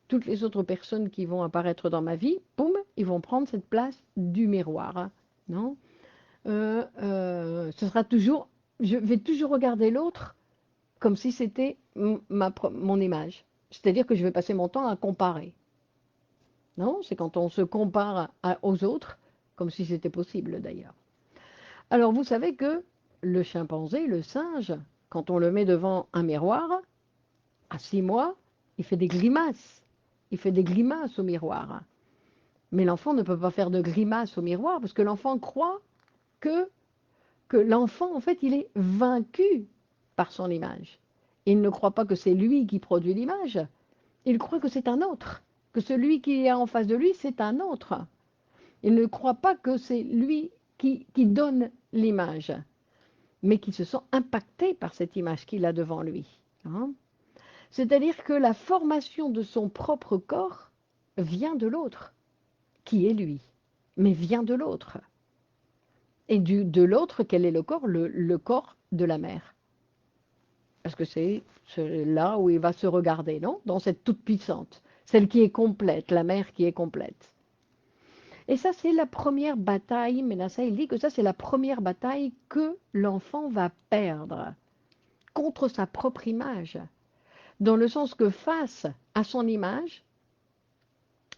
Toutes les autres personnes qui vont apparaître dans ma vie, boum, ils vont prendre cette place du miroir. Non, ce sera toujours, je vais toujours regarder l'autre comme si c'était mon image. C'est-à-dire que je vais passer mon temps à comparer. Non, c'est quand on se compare aux autres, comme si c'était possible d'ailleurs. Alors vous savez que le chimpanzé, le singe, quand on le met devant un miroir, à 6 mois, il fait des grimaces. Il fait des grimaces au miroir. Mais l'enfant ne peut pas faire de grimaces au miroir parce que l'enfant croit que, que l'enfant, en fait, il est vaincu par son image. Il ne croit pas que c'est lui qui produit l'image. Il croit que c'est un autre, que celui qui est en face de lui, c'est un autre. Il ne croit pas que c'est lui qui donne l'image, mais qui se sent impacté par cette image qu'il a devant lui. Hein. C'est-à-dire que la formation de son propre corps vient de l'autre, qui est lui, mais vient de l'autre. Et de l'autre, quel est le corps? Le corps de la mère. Parce que c'est là où il va se regarder, non? Dans cette toute-puissante, celle qui est complète, la mère qui est complète. Et ça, c'est la première bataille, Ménassa, il dit que ça, c'est la première bataille que l'enfant va perdre contre sa propre image. Dans le sens que face à son image,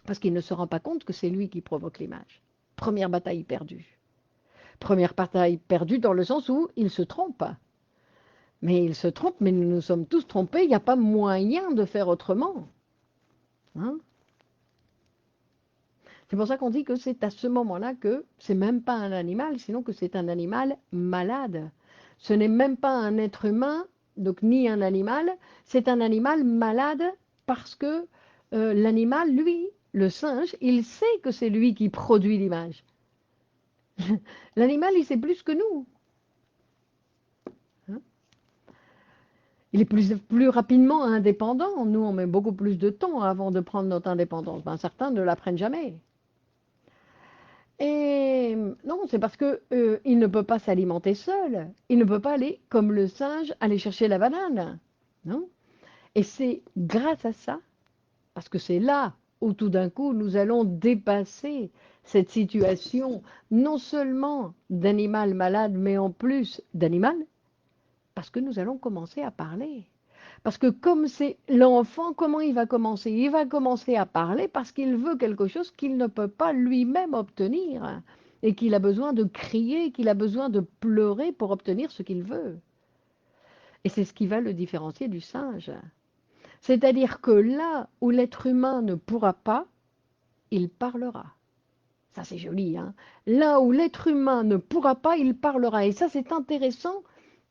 parce qu'il ne se rend pas compte que c'est lui qui provoque l'image. Première bataille perdue. Première bataille perdue dans le sens où il se trompe. Mais il se trompe, mais nous nous sommes tous trompés, il n'y a pas moyen de faire autrement. Hein? C'est pour ça qu'on dit que c'est à ce moment-là que c'est même pas un animal, sinon que c'est un animal malade. Ce n'est même pas un être humain, donc ni un animal, c'est un animal malade parce que l'animal, lui, le singe, il sait que c'est lui qui produit l'image. L'animal, il sait plus que nous. Hein. Il est plus rapidement indépendant. Nous, on met beaucoup plus de temps avant de prendre notre indépendance. Ben, certains ne la prennent jamais. Et non, c'est parce que il ne peut pas s'alimenter seul. Il ne peut pas aller, comme le singe, aller chercher la banane. Non? Et c'est grâce à ça, parce que c'est là où tout d'un coup nous allons dépasser cette situation non seulement d'animal malade, mais en plus d'animal, parce que nous allons commencer à parler. Parce que comme c'est l'enfant, comment il va commencer? Il va commencer à parler parce qu'il veut quelque chose qu'il ne peut pas lui-même obtenir et qu'il a besoin de crier, qu'il a besoin de pleurer pour obtenir ce qu'il veut. Et c'est ce qui va le différencier du singe. C'est-à-dire que là où l'être humain ne pourra pas, il parlera. Ça c'est joli, hein? Là où l'être humain ne pourra pas, il parlera. Et ça c'est intéressant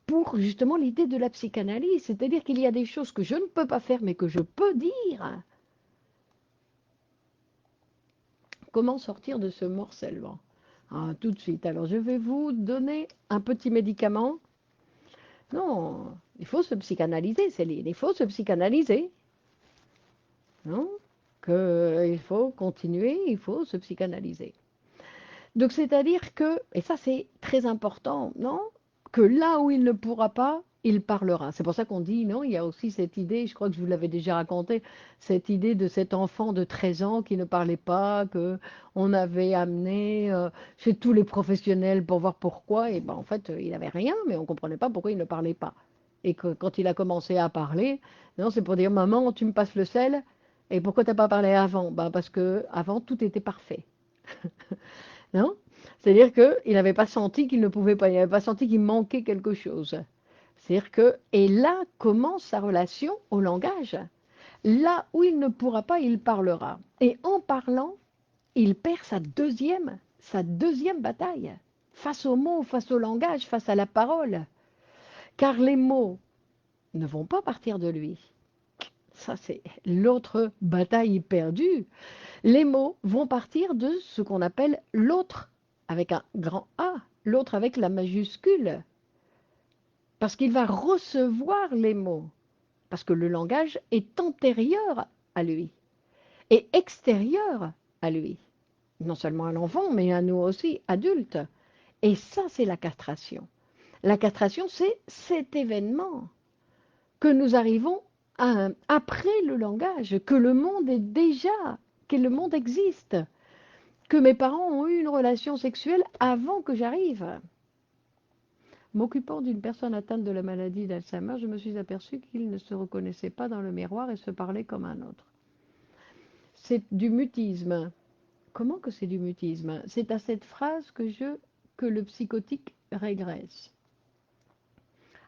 pour justement l'idée de la psychanalyse, c'est-à-dire qu'il y a des choses que je ne peux pas faire mais que je peux dire. Comment sortir de ce morcellement? Ah, tout de suite. Alors je vais vous donner un petit médicament. Non, il faut se psychanalyser, Céline, il faut se psychanalyser. Non? Il faut continuer, il faut se psychanalyser. Donc c'est-à-dire que, et ça c'est très important, non? Que là où il ne pourra pas, il parlera. C'est pour ça qu'on dit, non, il y a aussi cette idée, je crois que je vous l'avais déjà raconté, cette idée de cet enfant de 13 ans qui ne parlait pas, que on avait amené chez tous les professionnels pour voir pourquoi, et ben en fait, il n'avait rien, mais on ne comprenait pas pourquoi il ne parlait pas. Et que quand il a commencé à parler, non, c'est pour dire, maman, tu me passes le sel, et pourquoi tu n'as pas parlé avant? Ben parce que avant tout était parfait. Non? C'est-à-dire qu'il n'avait pas senti qu'il ne pouvait pas, il n'avait pas senti qu'il manquait quelque chose. C'est-à-dire que, et là commence sa relation au langage. Là où il ne pourra pas, il parlera. Et en parlant, il perd sa deuxième bataille. Face aux mots, face au langage, face à la parole. Car les mots ne vont pas partir de lui. Ça, c'est l'autre bataille perdue. Les mots vont partir de ce qu'on appelle l'autre, avec un grand A, l'autre avec la majuscule. Parce qu'il va recevoir les mots. Parce que le langage est antérieur à lui et extérieur à lui. Non seulement à l'enfant, mais à nous aussi, adultes. Et ça, c'est la castration. La castration, c'est cet événement que nous arrivons après le langage, que le monde est déjà, que le monde existe, que mes parents ont eu une relation sexuelle avant que j'arrive. M'occupant d'une personne atteinte de la maladie d'Alzheimer, je me suis aperçue qu'il ne se reconnaissait pas dans le miroir et se parlait comme un autre. C'est du mutisme. Comment que c'est du mutisme? C'est à cette phrase que le psychotique régresse.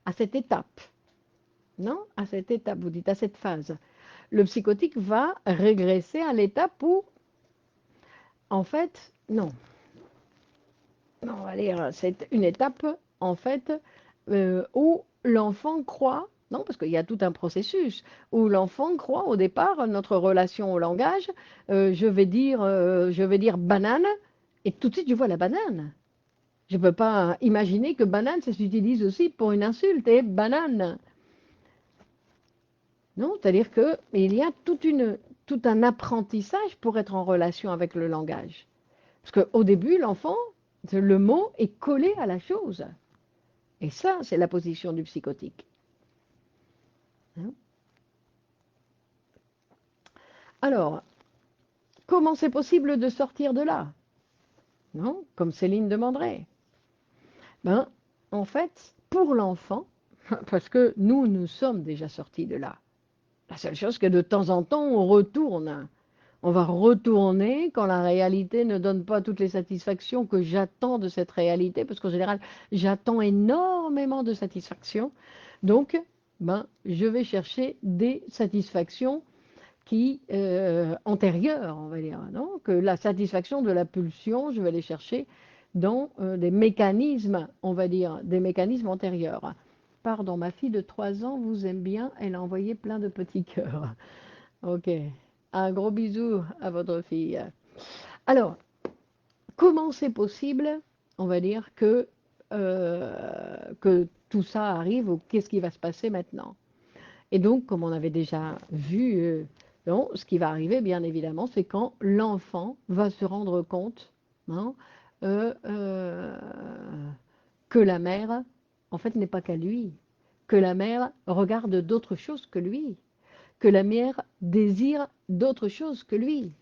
À cette étape, non? À cette étape, vous dites à cette phase. Le psychotique va régresser à l'étape où, en fait, non. Non, on va dire, c'est une étape, en fait, où l'enfant croit, non, parce qu'il y a tout un processus, où l'enfant croit au départ notre relation au langage, je vais dire banane, et tout de suite je vois la banane. Je ne peux pas imaginer que banane, ça s'utilise aussi pour une insulte, et banane. Non, c'est-à-dire qu'il y a tout un apprentissage pour être en relation avec le langage. Parce qu'au début, l'enfant, le mot est collé à la chose. Et ça, c'est la position du psychotique. Hein. Alors, comment c'est possible de sortir de là? Non? Comme Céline demanderait. Ben, en fait, pour l'enfant, parce que nous sommes déjà sortis de là. La seule chose, c'est que de temps en temps, on retourne. On va retourner quand la réalité ne donne pas toutes les satisfactions que j'attends de cette réalité, parce qu'en général, j'attends énormément de satisfactions. Donc, ben, je vais chercher des satisfactions antérieures, on va dire. Donc, la satisfaction de la pulsion, je vais les chercher dans des mécanismes, on va dire, des mécanismes antérieurs. Pardon, ma fille de 3 ans vous aime bien, elle a envoyé plein de petits cœurs. Ok. Un gros bisou à votre fille. Alors, comment c'est possible, on va dire, que tout ça arrive ou qu'est-ce qui va se passer maintenant? Et donc, comme on avait déjà vu, non, ce qui va arriver, bien évidemment, c'est quand l'enfant va se rendre compte, hein, euh, euh, que la mère, en fait, n'est pas qu'à lui, que la mère regarde d'autres choses que lui, que la mère désire d'autres choses que lui.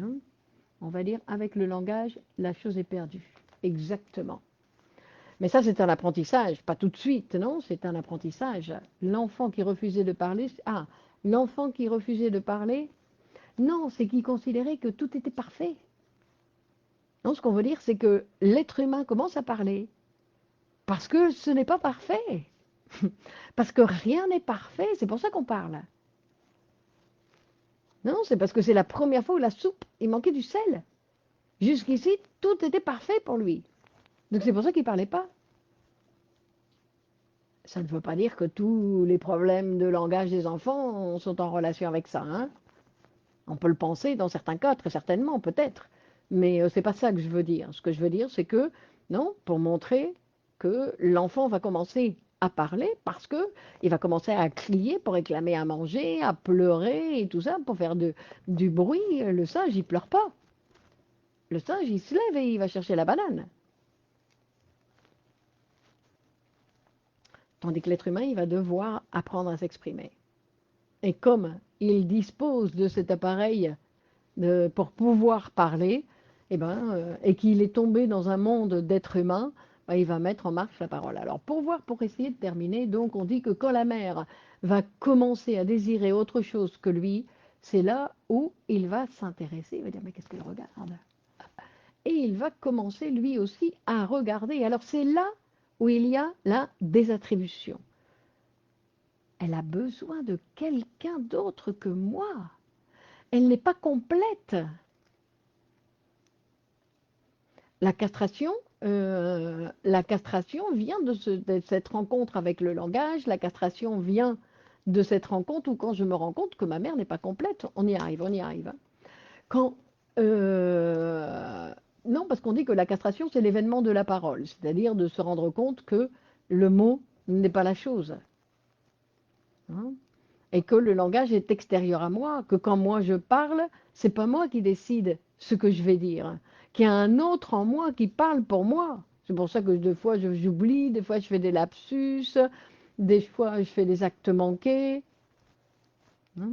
Hein. On va dire, avec le langage, la chose est perdue. Exactement. Mais ça, c'est un apprentissage, pas tout de suite, non, c'est un apprentissage. L'enfant qui refusait de parler, l'enfant qui refusait de parler, non, c'est qu'il considérait que tout était parfait. Non, ce qu'on veut dire, c'est que l'être humain commence à parler parce que ce n'est pas parfait. Parce que rien n'est parfait, c'est pour ça qu'on parle. Non, c'est parce que c'est la première fois où la soupe, il manquait du sel. Jusqu'ici, tout était parfait pour lui. Donc c'est pour ça qu'il ne parlait pas. Ça ne veut pas dire que tous les problèmes de langage des enfants sont en relation avec ça. Hein. On peut le penser dans certains cas, très certainement, peut-être. Mais c'est pas ça que je veux dire. Ce que je veux dire, c'est que, non, pour montrer que l'enfant va commencer à parler parce que il va commencer à crier pour réclamer à manger, à pleurer et tout ça, pour faire du bruit. Le singe, il pleure pas. Le singe, il se lève et il va chercher la banane. Tandis que l'être humain, il va devoir apprendre à s'exprimer. Et comme il dispose de cet appareil pour pouvoir parler, et qu'il est tombé dans un monde d'êtres humains, il va mettre en marche la parole. Alors pour essayer de terminer, donc on dit que quand la mère va commencer à désirer autre chose que lui, c'est là où il va s'intéresser, il va dire mais qu'est-ce qu'elle regarde? Et il va commencer lui aussi à regarder. Alors c'est là où il y a la désattribution. Elle a besoin de quelqu'un d'autre que moi. Elle n'est pas complète. La castration vient de cette rencontre avec le langage, la castration vient de cette rencontre où quand je me rends compte que ma mère n'est pas complète, on y arrive, on y arrive. Quand, non, parce qu'on dit que la castration, c'est l'événement de la parole, c'est-à-dire de se rendre compte que le mot n'est pas la chose. Hein, et que le langage est extérieur à moi, que quand moi je parle, c'est pas moi qui décide ce que je vais dire, qu'il y a un autre en moi qui parle pour moi. C'est pour ça que des fois j'oublie, des fois je fais des lapsus, des fois je fais des actes manqués. Hein.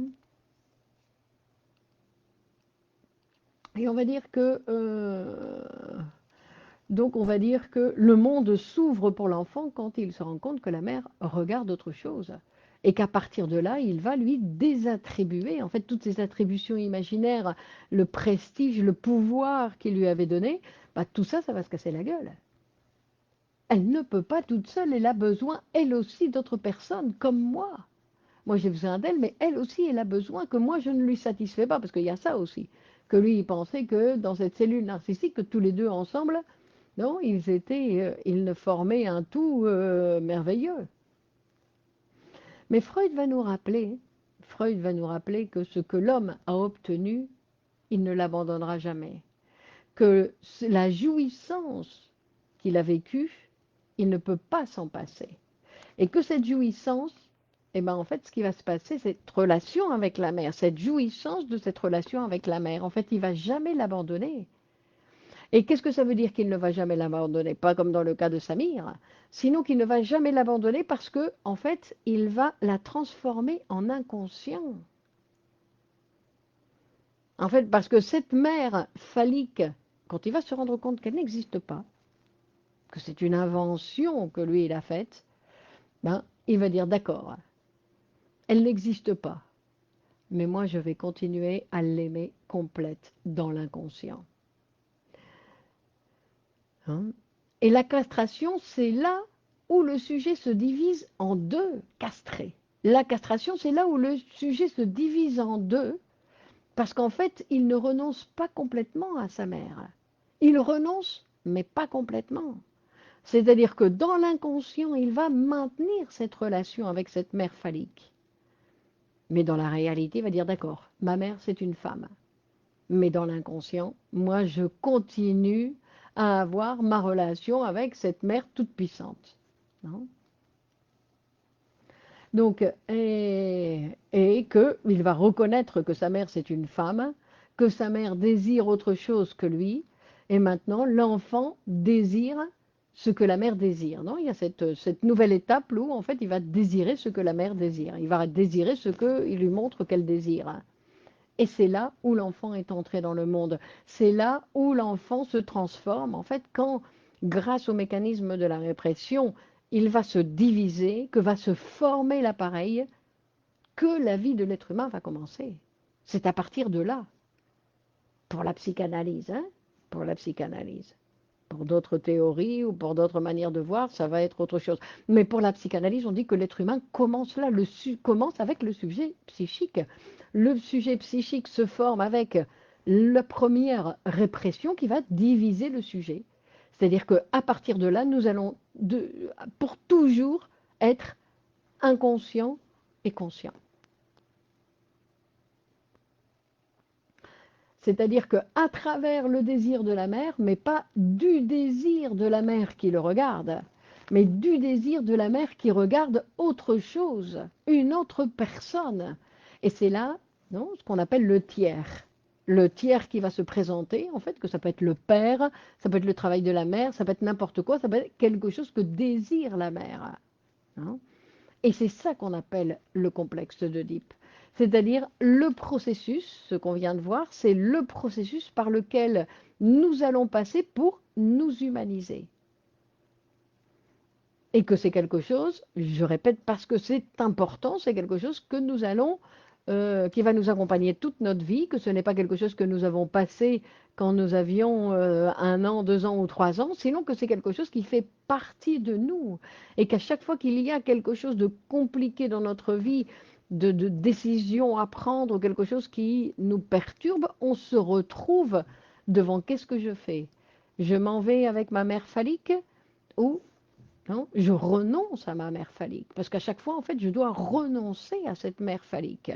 Et on va dire que donc on va dire que le monde s'ouvre pour l'enfant quand il se rend compte que la mère regarde autre chose. Et qu'à partir de là, il va lui désattribuer, en fait, toutes ces attributions imaginaires, le prestige, le pouvoir qu'il lui avait donné, tout ça, ça va se casser la gueule. Elle ne peut pas toute seule, elle a besoin, elle aussi, d'autres personnes comme moi. Moi, j'ai besoin d'elle, mais elle aussi, elle a besoin que moi, je ne lui satisfais pas, parce qu'il y a ça aussi, que lui, il pensait que dans cette cellule narcissique, que tous les deux ensemble, non, ils formaient un tout merveilleux. Mais Freud va nous rappeler que ce que l'homme a obtenu, il ne l'abandonnera jamais. Que la jouissance qu'il a vécue, il ne peut pas s'en passer. Et que cette jouissance, en fait, ce qui va se passer, cette relation avec la mère, cette jouissance de cette relation avec la mère, en fait, il ne va jamais l'abandonner. Et qu'est-ce que ça veut dire qu'il ne va jamais l'abandonner? Pas comme dans le cas de Samir, sinon qu'il ne va jamais l'abandonner parce que, en fait, il va la transformer en inconscient. En fait, parce que cette mère phallique, quand il va se rendre compte qu'elle n'existe pas, que c'est une invention que lui il a faite, il va dire d'accord, elle n'existe pas, mais moi je vais continuer à l'aimer complète dans l'inconscient. Hein? Et la castration, c'est là où le sujet se divise en deux, castré. La castration, c'est là où le sujet se divise en deux, parce qu'en fait, il ne renonce pas complètement à sa mère. Il renonce, mais pas complètement. C'est-à-dire que dans l'inconscient, il va maintenir cette relation avec cette mère phallique. Mais dans la réalité, il va dire, d'accord, ma mère, c'est une femme. Mais dans l'inconscient, moi, je continue à avoir ma relation avec cette mère toute puissante. Non? Donc, et qu'il va reconnaître que sa mère, c'est une femme, que sa mère désire autre chose que lui, et maintenant, l'enfant désire ce que la mère désire. Non? Il y a cette nouvelle étape où, en fait, il va désirer ce que la mère désire. Il va désirer ce qu'il lui montre qu'elle désire. Et c'est là où l'enfant est entré dans le monde. C'est là où l'enfant se transforme. En fait, quand, grâce au mécanisme de la répression, il va se diviser, que va se former l'appareil, que la vie de l'être humain va commencer. C'est à partir de là, pour la psychanalyse, hein, pour la psychanalyse. Pour d'autres théories ou pour d'autres manières de voir, ça va être autre chose. Mais pour la psychanalyse, on dit que l'être humain commence là, commence avec le sujet psychique. Le sujet psychique se forme avec la première répression qui va diviser le sujet. C'est-à-dire qu'à partir de là, nous allons pour toujours être inconscients et conscients. C'est-à-dire qu'à travers le désir de la mère, mais pas du désir de la mère qui le regarde, mais du désir de la mère qui regarde autre chose, une autre personne. Et c'est là, non, ce qu'on appelle le tiers. Le tiers qui va se présenter, en fait, que ça peut être le père, ça peut être le travail de la mère, ça peut être n'importe quoi, ça peut être quelque chose que désire la mère. hein. Et c'est ça qu'on appelle le complexe d'Oedipe. C'est-à-dire le processus, ce qu'on vient de voir, c'est le processus par lequel nous allons passer pour nous humaniser. Et que c'est quelque chose, je répète, parce que c'est important, c'est quelque chose que nous allons, qui va nous accompagner toute notre vie, que ce n'est pas quelque chose que nous avons passé quand nous avions 1 an, 2 ans ou 3 ans, sinon que c'est quelque chose qui fait partie de nous. Et qu'à chaque fois qu'il y a quelque chose de compliqué dans notre vie, de décision à prendre, ou quelque chose qui nous perturbe, on se retrouve devant qu'est-ce que je fais? Je m'en vais avec ma mère phallique ou non, je renonce à ma mère phallique, parce qu'à chaque fois, en fait, je dois renoncer à cette mère phallique.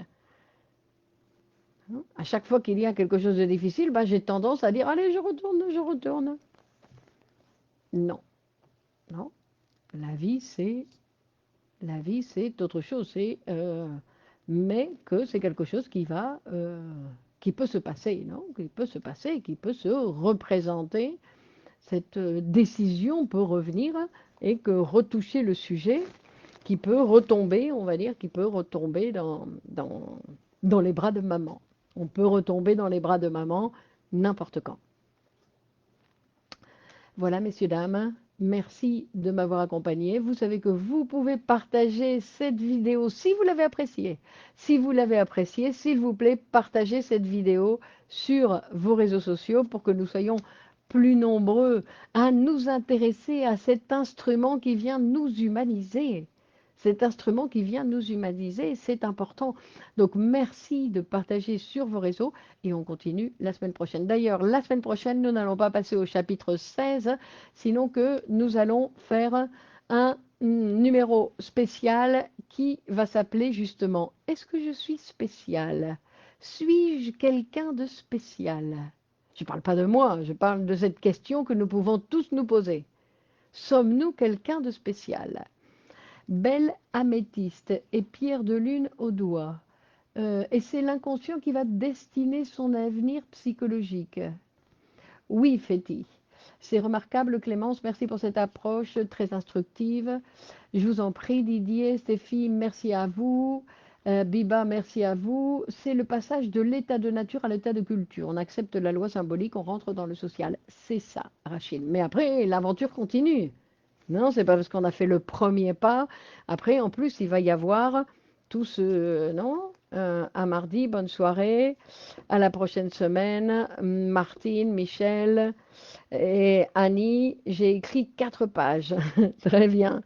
Hein. À chaque fois qu'il y a quelque chose de difficile, ben, j'ai tendance à dire, allez, je retourne, je retourne. Non, non, la vie, c'est autre chose, mais que c'est quelque chose qui peut se passer, non, qui peut se passer, qui peut se représenter. Cette décision peut revenir et que retoucher le sujet qui peut retomber, on va dire, qui peut retomber dans les bras de maman. On peut retomber dans les bras de maman n'importe quand. Voilà, messieurs, dames, merci de m'avoir accompagné. Vous savez que vous pouvez partager cette vidéo si vous l'avez appréciée. Si vous l'avez appréciée, s'il vous plaît, partagez cette vidéo sur vos réseaux sociaux pour que nous soyons plus nombreux à nous intéresser à cet instrument qui vient nous humaniser. Cet instrument qui vient nous humaniser, c'est important. Donc, merci de partager sur vos réseaux et on continue la semaine prochaine. D'ailleurs, la semaine prochaine, nous n'allons pas passer au chapitre 16, sinon que nous allons faire un numéro spécial qui va s'appeler justement « Est-ce que je suis spécial? Suis-je quelqu'un de spécial ?» Je ne parle pas de moi, je parle de cette question que nous pouvons tous nous poser. Sommes-nous quelqu'un de spécial? Belle améthyste et pierre de lune au doigt. Et c'est l'inconscient qui va destiner son avenir psychologique. Oui, Féti. C'est remarquable, Clémence. Merci pour cette approche très instructive. Je vous en prie, Didier, Stéphie, merci à vous. Biba, merci à vous. C'est le passage de l'état de nature à l'état de culture. On accepte la loi symbolique, on rentre dans le social. C'est ça, Rachid. Mais après, l'aventure continue. Non, c'est pas parce qu'on a fait le premier pas. Après, en plus, il va y avoir tout ce... Non, à mardi, bonne soirée. À la prochaine semaine. Martine, Michel et Annie. J'ai écrit 4 pages. Très bien.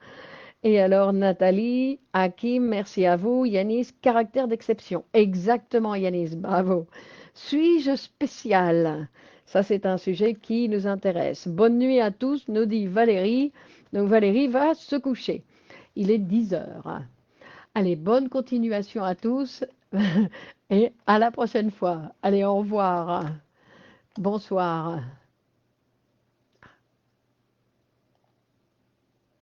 Et alors, Nathalie, Hakim, merci à vous. Yanis, caractère d'exception. Exactement, Yanis, bravo. Suis-je spécial? Ça, c'est un sujet qui nous intéresse. Bonne nuit à tous, nous dit Valérie. Donc, Valérie va se coucher. Il est 10 heures. Allez, bonne continuation à tous et à la prochaine fois. Allez, au revoir. Bonsoir.